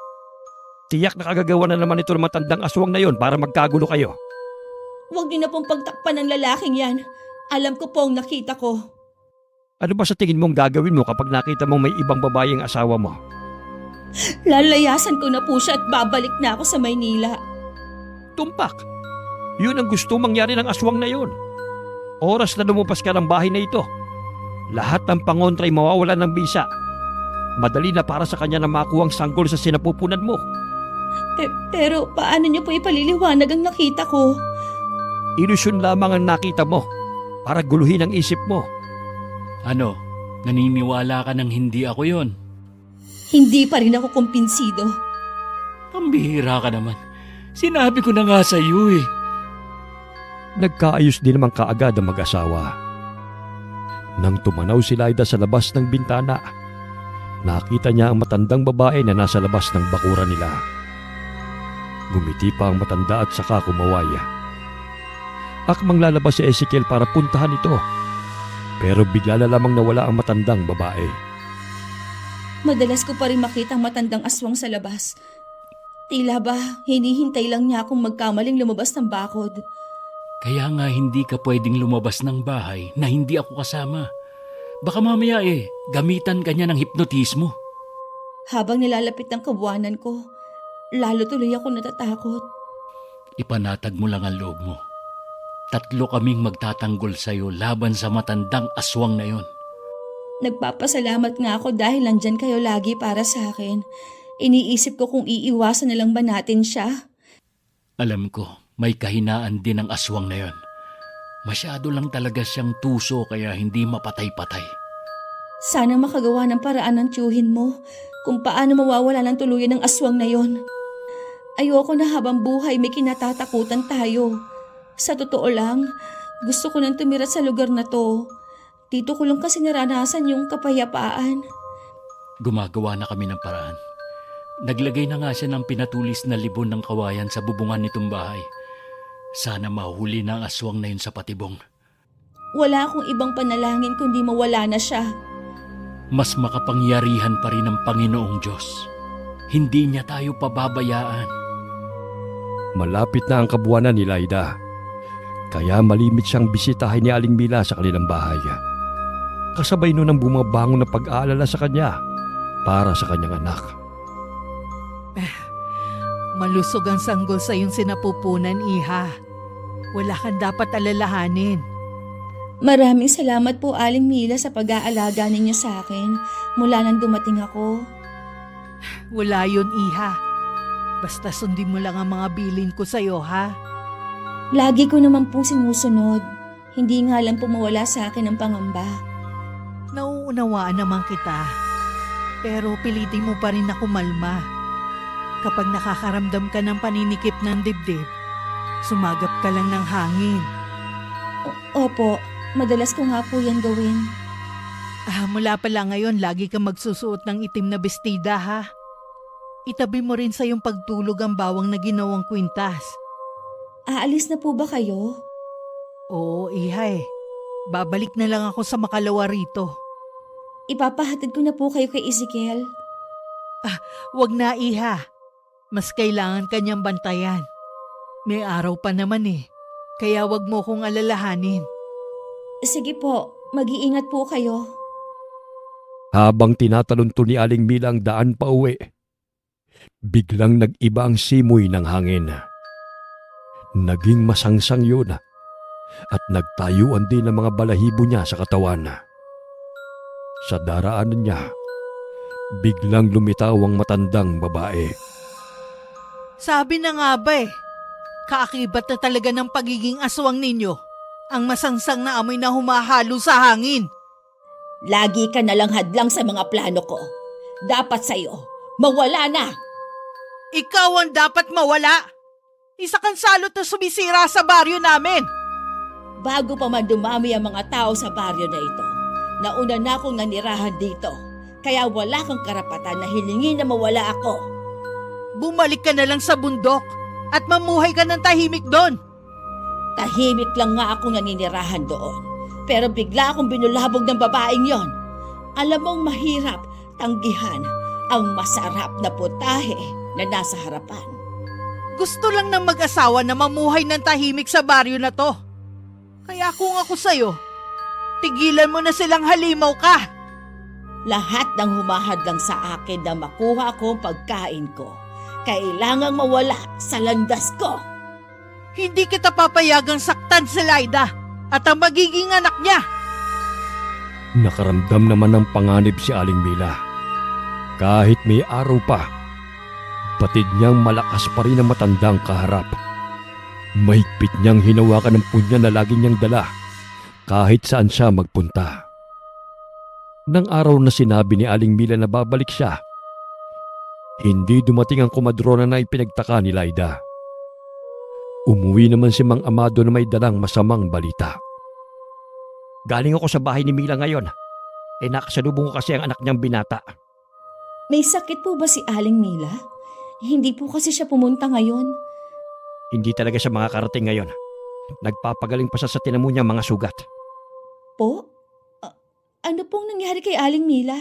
Tiyak na kagagawa na naman ito ng matandang aswang na yon para magkagulo kayo. Huwag niyo na pong pagtakpan ng lalaking yan. Alam ko po ang nakita ko. Ano ba sa tingin mong gagawin mo kapag nakita mong may ibang babaeng asawa mo? Lalayasan ko na po siya at babalik na ako sa Maynila. Tumpak! Yun ang gusto mangyari ng aswang na yon. Oras na lumabas ka ng bahay na ito, lahat ng pangontra'y mawawalan ng bisa. Madali na para sa kanya na makuha ang sanggol sa sinapupunan mo. Pero paano niyo po ipaliliwanag ang nakita ko? Ilusyon lamang ang nakita mo para guluhin ang isip mo. Ano? Naniniwala ka ng hindi ako yun? Hindi pa rin ako kumpinsido. Pambihira ka naman. Sinabi ko na nga sa iyo eh. Nagkaayos din naman kaagad ang mag-asawa. Nang tumanaw si Laida sa labas ng bintana, nakita niya ang matandang babae na nasa labas ng bakuran nila. Gumiti pa ang matanda at saka kumaway. Akmang lalabas si Ezekiel para puntahan ito, pero bigla na lamang nawala ang matandang babae. Madalas ko pa rin makita ang matandang aswang sa labas. Tila ba hinihintay lang niya akong magkamaling lumabas ng bakod. Kaya nga hindi ka pwedeng lumabas ng bahay na hindi ako kasama. Baka mamaya gamitan ka niya ng hipnotismo. Habang nilalapit ang kabuwanan ko, lalo tuloy ako natatakot. Ipanatag mo lang ang loob mo. 3 kaming magtatanggol sa'yo laban sa matandang aswang na yon. Nagpapasalamat nga ako dahil nandyan kayo lagi para sa akin. Iniisip ko kung iiwasan na lang ba natin siya. Alam ko, May kahinaan din ang aswang na yon. Masyado lang talaga siyang tuso kaya hindi mapatay-patay. Sana makagawa ng paraan ng tiyuhin mo kung paano mawawala ng tuluyan ng aswang na yon. Ayoko na habang buhay may kinatatakutan tayo. Sa totoo lang, gusto ko nang tumira sa lugar na to. Dito ko lang kasi naranasan yung kapayapaan. Gumagawa na kami ng paraan. Naglagay na nga siya ng pinatulis na libon ng kawayan sa bubungan nitong bahay. Sana mahuli na ang aswang na yun sa patibong. Wala akong ibang panalangin kundi mawala na siya. Mas makapangyarihan pa rin ang Panginoong Diyos. Hindi niya tayo pababayaan. Malapit na ang kabuwanan ni Laida. Kaya malimit siyang bisitahin ni Aling Mila sa kanilang bahay. Kasabay nun ang bumabangon na pag-aalala sa kanya para sa kanyang anak. Malusog ang sanggol sa iyong sinapupunan, Iha. Wala kang dapat alalahanin. Maraming salamat po, Aling Mila, sa pag-aalaga ninyo sa akin mula nang dumating ako. Wala yun, Iha. Basta sundin mo lang ang mga bilin ko sa'yo, ha? Lagi ko naman pong sinusunod. Hindi nga lang po mawala sa akin ang pangamba. Nauunawaan naman kita. Pero pilitin mo pa rin na kumalma. Kapag nakakaramdam ka ng paninikip ng dibdib, sumagap ka lang ng hangin. Opo, madalas ko nga po yan gawin. Mula pala ngayon, lagi kang magsusuot ng itim na bestida, ha? Itabi mo rin sa iyong pagtulog ang bawang na ginawang kwintas. Aalis na po ba kayo? Oo, Iha eh. Babalik na lang ako sa makalawa rito. Ipapahatid ko na po kayo kay Ezekiel. Wag na, Iha. Mas kailangan kanyang bantayan. May araw pa naman eh. Kaya wag mo kong alalahanin. Sige po, mag-iingat po kayo. Habang tinatalunto ni Aling Mila ang daan pa uwi, biglang nag-iba ang simoy ng hangin. Naging masangsang yun at nagtayuan din ang mga balahibo niya sa katawan. Sa daraanan niya, biglang lumitaw ang matandang babae. Sabi na nga ba eh, kaakibat na talaga ng pagiging aswang ninyo, ang masangsang na amoy na humahalo sa hangin. Lagi ka nalang hadlang sa mga plano ko. Dapat sa'yo, mawala na! Ikaw ang dapat mawala! Isa kang salot na sumisira sa baryo namin! Bago pa man dumami ang mga tao sa baryo na ito, nauna na akong nanirahan dito. Kaya wala kang karapatan na hilingin na mawala ako. Bumalik ka na lang sa bundok at mamuhay ka ng tahimik doon. Tahimik lang nga akong naninirahan doon. Pero bigla akong binulabog ng babaeng yon. Alam mong mahirap tanggihan ang masarap na putahe na nasa harapan. Gusto lang ng mag-asawa na mamuhay ng tahimik sa baryo na to. Kaya kung ako sa'yo, tigilan mo na silang halimaw ka. Lahat ng humahadlang sa akin na makuha ko ang pagkain ko, kailangang mawala sa landas ko. Hindi kita papayagang saktan si Laida at ang magiging anak niya. Nakaramdam naman ng panganib si Aling Mila. Kahit may araw pa, batid niyang malakas pa rin ang matandang kaharap. Mahigpit niyang hinawakan ang punya na lagi niyang dala kahit saan siya magpunta. Nang araw na sinabi ni Aling Mila na babalik siya, hindi dumating ang komadrona na ipinagtaka ni Laida. Umuwi naman si Mang Amado na may dalang masamang balita. Galing ako sa bahay ni Mila ngayon. Nakasalubong ko kasi ang anak niyang binata. May sakit po ba si Aling Mila? Hindi po kasi siya pumunta ngayon. Hindi talaga siya makakarating ngayon. Nagpapagaling pa siya sa tinamo niya mga sugat. Po? Ano pong nangyari kay Aling Mila?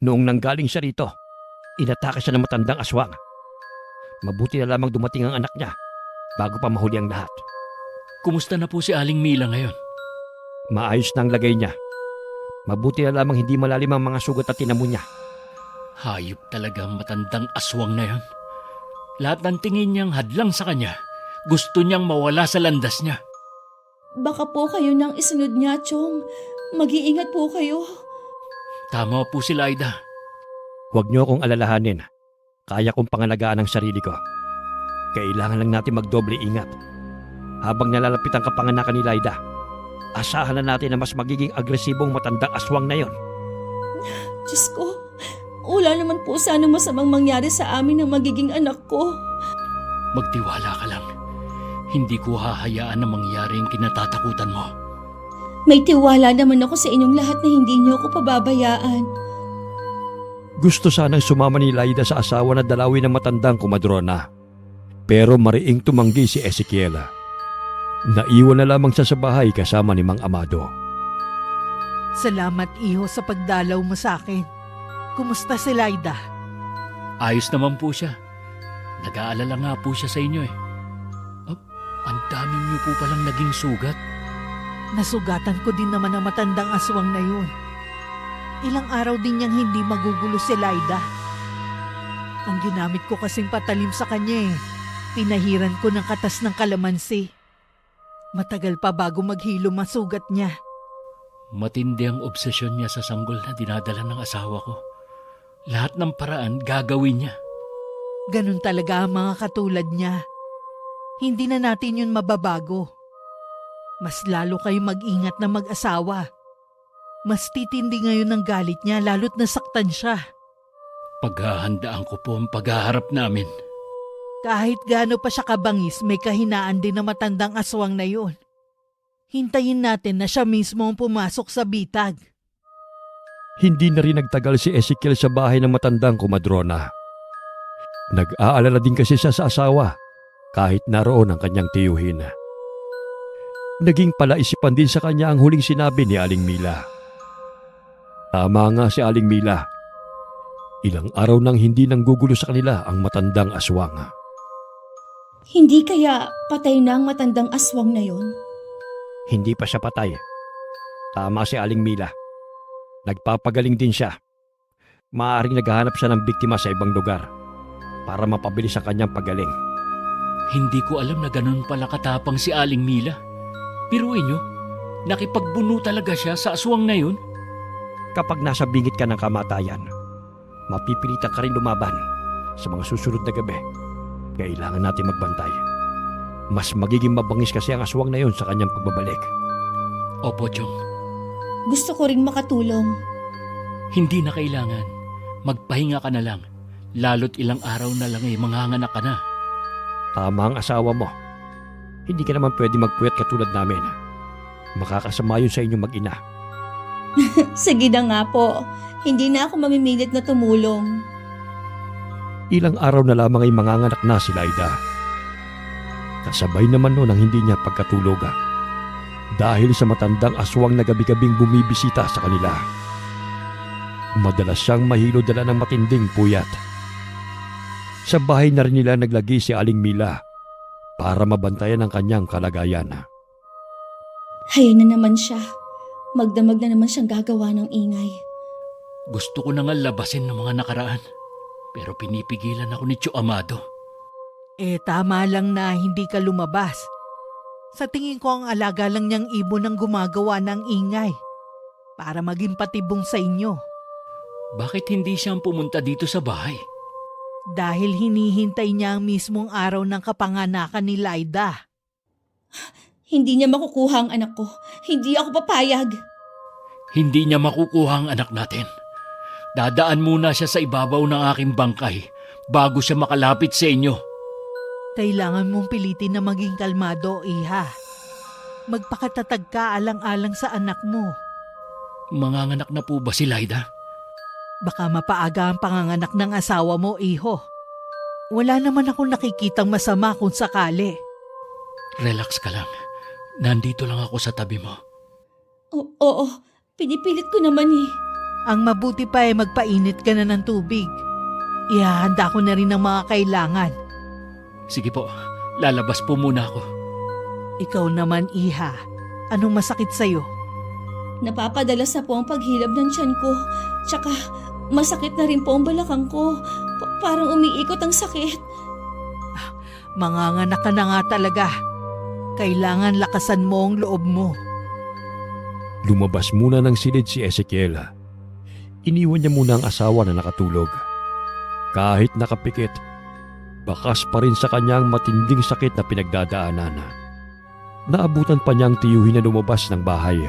Noong nanggaling siya rito, inatake siya ng matandang aswang. Mabuti na lamang dumating ang anak niya bago pa mahuli ang lahat. Kumusta na po si Aling Mila ngayon? Maayos na ang lagay niya. Mabuti na lamang hindi malalim ang mga sugat at tinamo niya. Hayop talaga ang matandang aswang na yan. Lahat ng tingin niyang hadlang sa kanya, gusto niyang mawala sa landas niya. Baka po kayo nang isunod niya, Chong. Mag-iingat po kayo. Tama po si Laida. Huwag niyo akong alalahanin. Kaya kong pangalagaan ang sarili ko. Kailangan lang natin magdoble ingat. Habang nalalapit ang kapanganakan ni Laida, asahan na natin na mas magiging agresibong matandang aswang na yon. Diyos ko, wala naman po sanang masamang mangyari sa amin ng magiging anak ko. Magtiwala ka lang. Hindi ko hahayaan na mangyari ang kinatatakutan mo. May tiwala naman ako sa inyong lahat na hindi niyo ako pababayaan. Gusto sanang sumama ni Laida sa asawa na dalawin ng matandang kumadrona. Pero mariing tumanggi si Ezekiela. Naiwan na lamang siya sa bahay kasama ni Mang Amado. Salamat, iho, sa pagdalaw mo sa akin. Kumusta si Laida? Ayos naman po siya. Nag-aalala nga po siya sa inyo eh. Oh, ang dami niyo po palang naging sugat. Nasugatan ko din naman ang matandang aswang na yun. Ilang araw din niyang hindi magugulo si Laida. Ang ginamit ko kasing patalim sa kanya eh. Pinahiran ko ng katas ng kalamansi. Matagal pa bago maghilo masugat niya. Matindi ang obsesyon niya sa sanggol na dinadala ng asawa ko. Lahat ng paraan gagawin niya. Ganun talaga ang mga katulad niya. Hindi na natin yun mababago. Mas lalo kayo mag-ingat na mag-asawa. Mas titindi ngayon ang galit niya lalo't nasaktan siya. Paghahandaan ko po ang paghaharap namin. Kahit gaano pa siya kabangis, may kahinaan din na matandang aswang na yun. Hintayin natin na siya mismo ang pumasok sa bitag. Hindi na rin nagtagal si Ezekiel sa bahay ng matandang kumadrona. Nag-aalala din kasi siya sa asawa kahit naroon ang kanyang tiyuhin. Naging palaisipan din sa kanya ang huling sinabi ni Aling Mila. Tama nga si Aling Mila. Ilang araw nang hindi nanggugulo sa kanila ang matandang aswang. Hindi kaya patay na ang matandang aswang na yon? Hindi pa siya patay. Tama si Aling Mila. Nagpapagaling din siya. Maaaring naghahanap siya ng biktima sa ibang lugar para mapabilis ang kanyang pagaling. Hindi ko alam na ganun pala katapang si Aling Mila. Piruin niyo, nakipagbuno talaga siya sa aswang na yun. Kapag nasa bingit ka ng kamatayan, mapipilitan ka rin lumaban sa mga susunod na gabi. Kailangan natin magbantay. Mas magiging mabangis kasi ang aswang na yon sa kanyang pagbabalik. Opo, Chong. Gusto ko rin makatulong. Hindi na kailangan. Magpahinga ka na lang. Lalo't ilang araw na lang manganganak ka na. Tama ang asawa mo. Hindi ka naman pwede magpuyat katulad namin. Makakasama yun sa inyong mag-ina. Sige na nga po. Hindi na ako mamimilit na tumulong. Ilang araw na lamang ay manganganak na si Laida. Kasabay naman noon ang hindi niya pagkatulog. Dahil sa matandang aswang na gabi-gabing bumibisita sa kanila. Madalas siyang mahilo dala ng matinding puyat. Sa bahay na rin nila naglagi si Aling Mila para mabantayan ang kanyang kalagayan. Hayaan na naman siya. Magdamag na naman siyang gagawa ng ingay. Gusto ko na nga labasin ng mga nakaraan. Pero pinipigilan ako ni Tio Amado. Tama lang na hindi ka lumabas. Sa tingin ko ang alaga lang niyang ibon ang gumagawa ng ingay para maging patibong sa inyo. Bakit hindi siyang pumunta dito sa bahay? Dahil hinihintay niya ang mismong araw ng kapanganakan ni Laida. Hindi niya makukuha ang anak ko. Hindi ako papayag. Hindi niya makukuha ang anak natin. Dadaan muna siya sa ibabaw ng aking bangkay bago siya makalapit sa inyo. Kailangan mong pilitin na maging kalmado, iha. Magpakatatag ka alang-alang sa anak mo. Manganganak na po ba si Laida? Baka mapaaga ang panganganak ng asawa mo, iho. Wala naman akong nakikitang masama kung sakali. Relax ka lang. Nandito lang ako sa tabi mo. Oo, pinipilit ko naman eh. Ang mabuti pa ay magpainit ka na ng tubig. Ihahanda ko na rin ang mga kailangan. Sige po, lalabas po muna ako. Ikaw naman, iha. Anong masakit sa'yo? Napapadalas na po ang paghilab ng tiyan ko. Tsaka masakit na rin po ang balakang ko. Parang umiikot ang sakit. Manganganak ka na nga talaga. Kailangan lakasan mo ang loob mo. Lumabas muna ng silid si Ezekiel. Iniwan niya muna ang asawa na nakatulog. Kahit nakapikit, Bakas pa rin sa kanyang matinding sakit na pinagdadaanan. Naabutan pa niyang tiyuhin na lumabas ng bahay.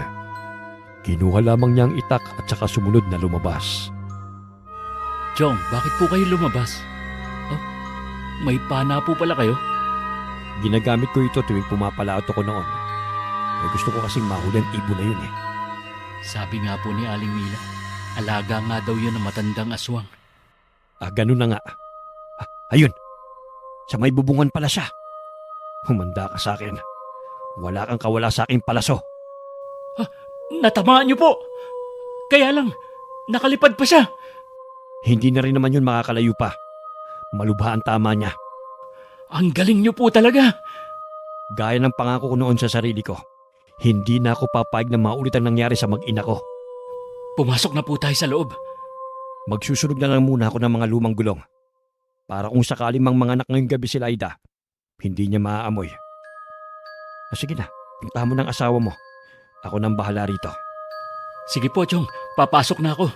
Kinuha lamang niyang itak at saka sumunod na lumabas. Chong, bakit po kayo lumabas? Oh, may pana po pala kayo? Ginagamit ko ito tuwing pumapalaot ako noon. May gusto ko kasing mahuli ang ibon na yun eh. Sabi nga po ni Aling Mila, alaga nga daw yun ng matandang aswang. Ganun na nga. Ayun! Sa may bubungan pala siya. Humanda ka sa akin. Wala kang kawala sa aking palaso. Natamaan niyo po! Kaya lang, nakalipad pa siya. Hindi na rin naman yun makakalayo pa. Malubha ang tama niya. Ang galing niyo po talaga. Gaya ng pangako ko noon sa sarili ko, hindi na ako papayag na maulit ang nangyari sa mag-ina ko. Pumasok na po tayo sa loob. Magsusunog na lang muna ako ng mga lumang gulong. Para kung sakali mang manganak ngayong gabi si Laida, hindi niya maaamoy. Sige na, puntahan mo ng asawa mo. Ako nang bahala rito. Sige po, Chong. Papasok na ako.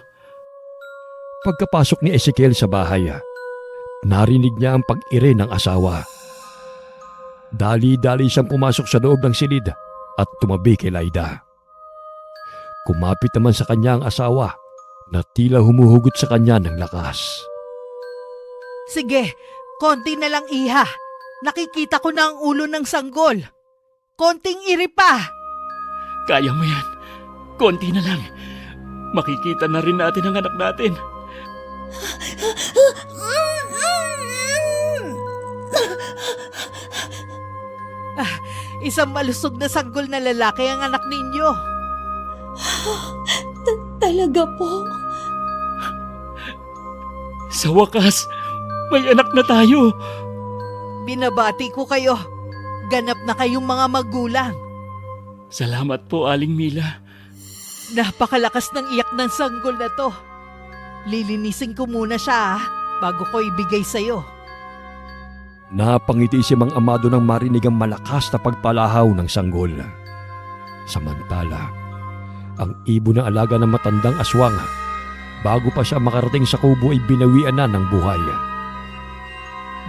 Pagkapasok ni Ezekiel sa bahay, narinig niya ang pag-ire ng asawa. Dali-dali siyang pumasok sa loob ng silid at tumabi kay Laida. Kumapit naman sa kanya ang asawa na tila humuhugot sa kanya ng lakas. Sige, konti na lang iha. Nakikita ko na ang ulo ng sanggol. Konting iri pa. Kaya mo yan. Konti na lang. Makikita na rin natin ang anak natin. Isang malusog na sanggol na lalaki ang anak ninyo. Talaga po? Sa wakas, may anak na tayo. Binabati ko kayo. Ganap na kayong mga magulang. Salamat po, Aling Mila. Napakalakas ng iyak ng sanggol na to. Lilinisin ko muna siya bago ko ibigay sa'yo. Napangiti si Mang Amado nang marinig ang malakas na pagpalahaw ng sanggol. Samantala, ang ibon na alaga ng matandang aswang, bago pa siya makarating sa kubo ay binawian na ng buhay.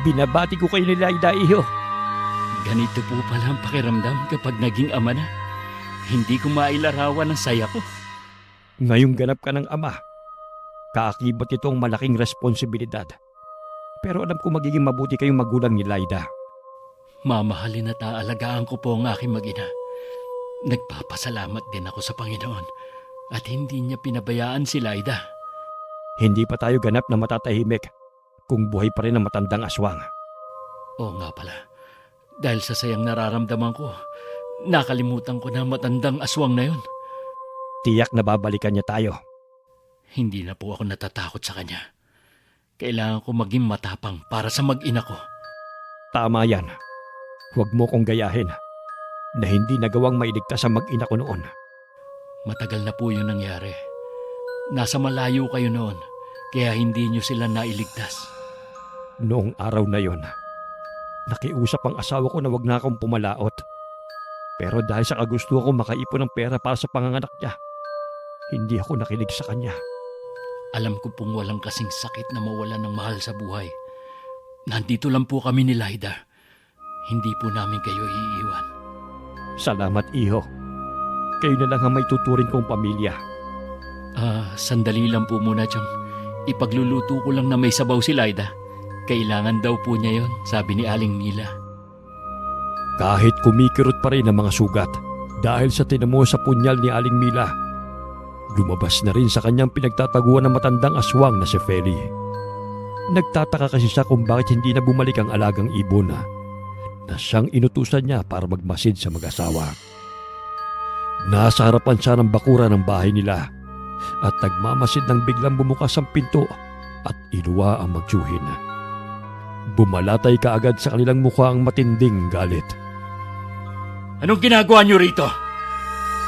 Binabati ko kayo ni Laida, iho. Ganito po pala ang pakiramdam kapag naging ama na. Hindi ko mailarawan ang saya ko. Ngayong ganap ka ng ama, kaakibat ito ang malaking responsibilidad. Pero alam ko magiging mabuti kayong magulang ni Laida. Mamahalin at aalagaan ko po ang aking mag-ina. Nagpapasalamat din ako sa Panginoon at hindi niya pinabayaan si Laida. Hindi pa tayo ganap na matatahimik kung buhay pa rin ang matandang aswang. Oo nga pala. Dahil sa sayang nararamdaman ko, nakalimutan ko na ang matandang aswang na yun. Tiyak na babalikan niya tayo. Hindi na po ako natatakot sa kanya. Kailangan ko maging matapang para sa mag-ina ko. Tama yan. Huwag mo kong gayahin na hindi nagawang mailigtas ang mag-ina ko noon. Matagal na po yun nangyari. Nasa malayo kayo noon, kaya hindi nyo sila nailigtas. Noong araw na yon, nakiusap ang asawa ko na wag na akong pumalaot. Pero dahil sa kagustuhan ko makaipon ng pera para sa panganganak niya, hindi ako nakinig sa kanya. Alam ko pong walang kasing sakit na mawala ng mahal sa buhay. Nandito lang po kami ni Laida. Hindi po namin kayo iiwan. Salamat, iho. Kayo na lang ang may tuturing kong pamilya. Sandali lang po muna, Chong. Ipagluluto ko lang na may sabaw si Laida. Kailangan daw po niya yon, sabi ni Aling Mila. Kahit kumikirot pa rin ang mga sugat dahil sa tinamo sa punyal ni Aling Mila, lumabas na rin sa kanyang pinagtataguan ng matandang aswang na si Feli. Nagtataka kasi siya kung bakit hindi na bumalik ang alagang ibon na siyang inutusan niya para magmasid sa mag-asawa. Nasa harapan siya ng bakura ng bahay nila at nagmamasid nang biglang bumukas ang pinto at iluwa ang magtsuhin. Bumalatay kaagad sa kanilang mukha ang matinding galit. Anong ginagawa niyo rito?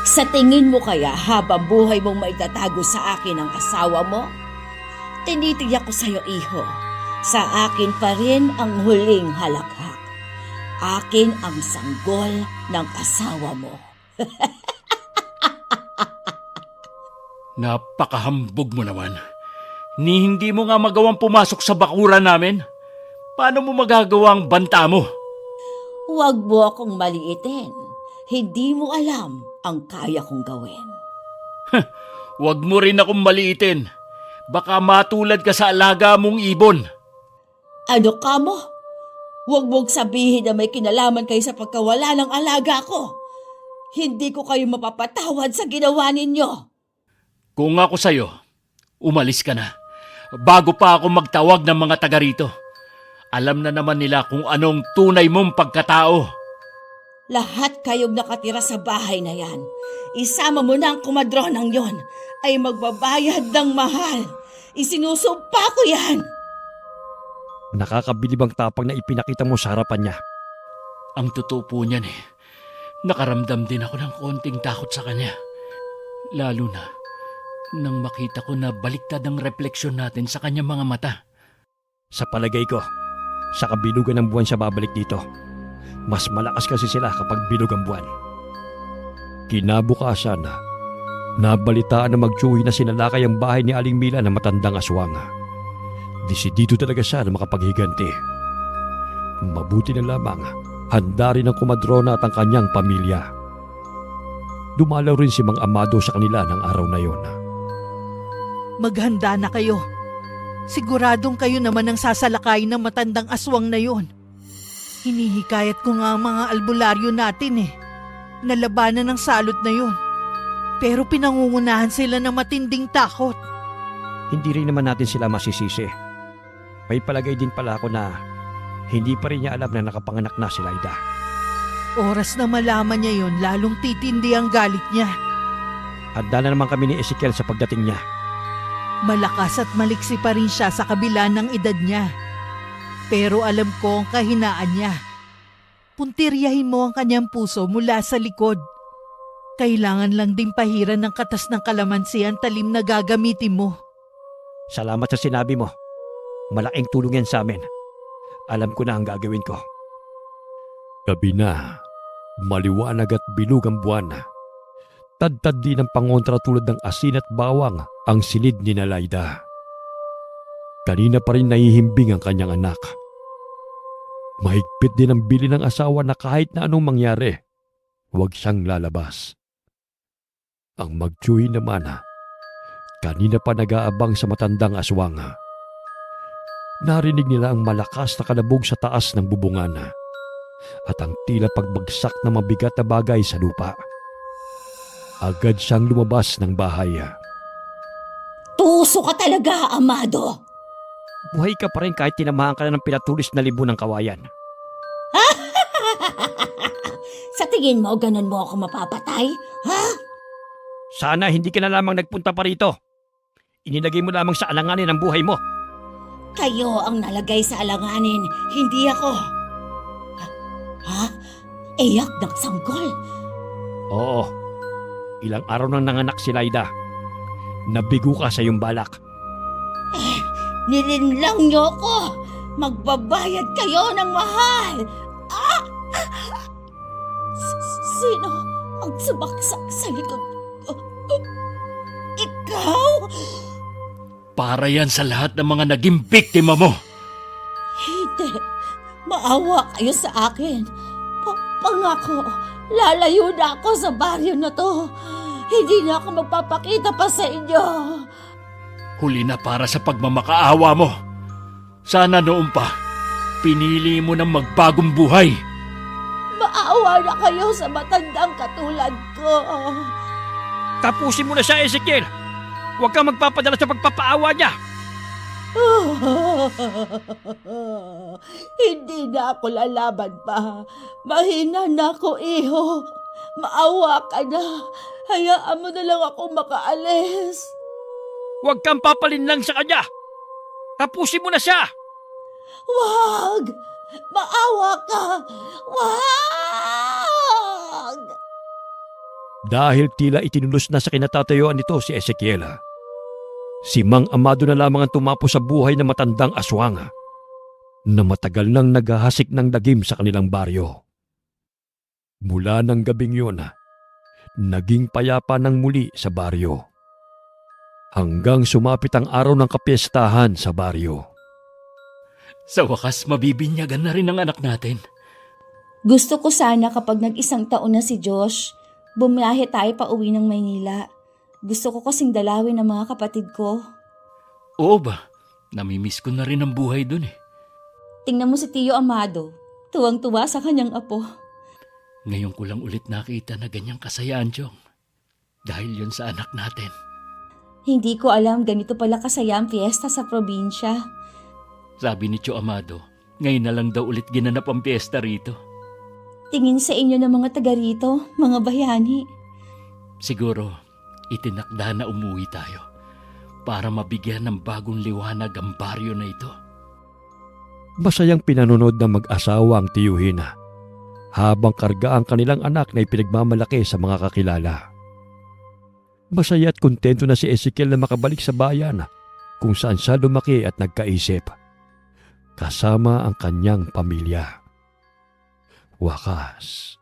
Sa tingin mo kaya habang buhay mong maitatago sa akin ang asawa mo? Tinitiyak ko sa'yo, iho. Sa akin pa rin ang huling halakhak. Akin ang sanggol ng asawa mo. Napakahambog mo naman. Ni hindi mo nga magawang pumasok sa bakura namin. Paano mo magagawa ang banta mo? Huwag mo akong maliitin. Hindi mo alam ang kaya kong gawin. Huwag mo rin akong maliitin. Baka matulad ka sa alaga mong ibon. Ano ka mo? Huwag mong sabihin na may kinalaman kayo sa pagkawala ng alaga ko. Hindi ko kayo mapapatawad sa ginawa ninyo. Kung ako sa'yo, umalis ka na. Bago pa ako magtawag ng mga taga rito. Alam na naman nila kung anong tunay mong pagkatao. Lahat kayong nakatira sa bahay na yan, isama mo na ang kumadronang yon, ay magbabayad ng mahal. Isinusumpa ko yan. Nakakabilib ang tapang na ipinakita mo sa harapan niya. Ang totoo po niyan nakaramdam din ako ng konting takot sa kanya. Lalo na nang makita ko na baliktad ang refleksyon natin sa kanyang mga mata. Sa palagay ko, sa kabilugan ng buwan siya babalik dito. Mas malakas kasi sila kapag bilog ang buwan. Kinabukasan na, nabalitaan na magtsuhi na sinalakay ang bahay ni Aling Mila na matandang aswang. Desidido talaga siya na makapaghiganti. Mabuti na lamang, handa rin ang kumadrona at ang kanyang pamilya. Dumalaw rin si Mang Amado sa kanila ng araw na yon. Maghanda na kayo. Siguradong kayo naman ang sasalakay ng matandang aswang na yon. Hinihikayat ko nga ang mga albularyo natin Nalabanan ng salot na yon. Pero pinangungunahan sila ng matinding takot. Hindi rin naman natin sila masisisi. May palagay din pala ako na hindi pa rin niya alam na nakapanganak na si Laida. Oras na malaman niya yon, lalong titindi ang galit niya. Handa na naman kami ni Ezekiel sa pagdating niya. Malakas at maliksi pa rin siya sa kabila ng edad niya. Pero alam ko ang kahinaan niya. Puntiryahin mo ang kanyang puso mula sa likod. Kailangan lang din pahiran ng katas ng kalamansi ang talim na gagamitin mo. Salamat sa sinabi mo. Malaking tulong yan sa amin. Alam ko na ang gagawin ko. Gabi na, maliwanag at bilog ang buwan. Tad-tad din ang pangontra tulad ng asin at bawang ang silid ni Laida. Kanina pa rin nahihimbing ang kanyang anak. Mahigpit din ang bili ng asawa na kahit na anong mangyari, huwag siyang lalabas. Ang magtsuhi naman, kanina pa nag-aabang sa matandang aswang. Narinig nila ang malakas na kalabog sa taas ng bubungan at ang tila pagbagsak ng mabigat na bagay sa lupa. Agad siyang lumabas ng bahay. Tuso ka talaga, Amado. Buhay ka pa rin kahit tinamahan ka na ng pinatulis na libo ng kawayan. Sa tingin mo, ganun mo ako mapapatay? Ha? Sana hindi ka na lamang nagpunta pa rito. Inilagay mo lamang sa alanganin ang buhay mo. Kayo ang nalagay sa alanganin, hindi ako. Ha? Iyak ng sanggol. Oo. Ilang araw nang nanganak si Laida. Nabigo ka sa iyong balak. Nilinlang niyo ko. Magbabayad kayo ng mahal. Sino ang sumaksak sa likod ko? Ikaw? Para yan sa lahat ng mga naging biktima mo. Hindi. Maawa kayo sa akin. Pangako, lalayo na ako sa baryo na to. Hindi na ako magpapakita pa sa inyo. Huli na para sa pagmamakaawa mo. Sana noon pa, pinili mo ng magbagong buhay. Maawa na kayo sa matandang katulad ko. Tapusin mo na siya, Ezekiel. Huwag kang magpapadala sa pagpapaawa niya. Hindi na ako lalaban pa. Mahina na ako, iho. Maawa ka na. Hayaan mo na lang ako makaalis. Huwag kang papalinlang sa kanya. Tapusin mo na siya. Wag! Maawa ka! Wag! Dahil tila itinulos na sa kinatatayuan nito si Ezekiel, si Mang Amado na lamang ang tumapo sa buhay ng matandang aswang na matagal nang naghahasik ng dagim sa kanilang baryo. Mula ng gabing yun, naging payapa ng muli sa baryo. Hanggang sumapit ang araw ng kapiestahan sa baryo. Sa wakas, mabibinyagan na rin ang anak natin. Gusto ko sana kapag nag-isang taon na si Josh, bumiyahe tayo pa uwi ng Maynila. Gusto ko kasing dalawin ang mga kapatid ko. Oo ba? Namimiss ko na rin ang buhay dun eh. Tingnan mo si Tio Amado, tuwang-tuwa sa kanyang apo. Ngayon ko lang ulit nakita na ganyang kasayaan, Chong. Dahil yun sa anak natin. Hindi ko alam ganito pala kasaya ang fiesta sa probinsya. Sabi ni Tio Amado, ngayon na lang daw ulit ginanap ang piyesta rito. Tingin sa inyo ng mga taga rito, mga bayani. Siguro, itinakda na umuwi tayo para mabigyan ng bagong liwanag ang baryo na ito. Masayang pinanonood ng mag-asawa ang tiyuhina habang karga ang kanilang anak na ipinagmamalaki sa mga kakilala. Masaya at kontento na si Ezekiel na makabalik sa bayan kung saan siya lumaki at nagkaisip, kasama ang kanyang pamilya. Wakas,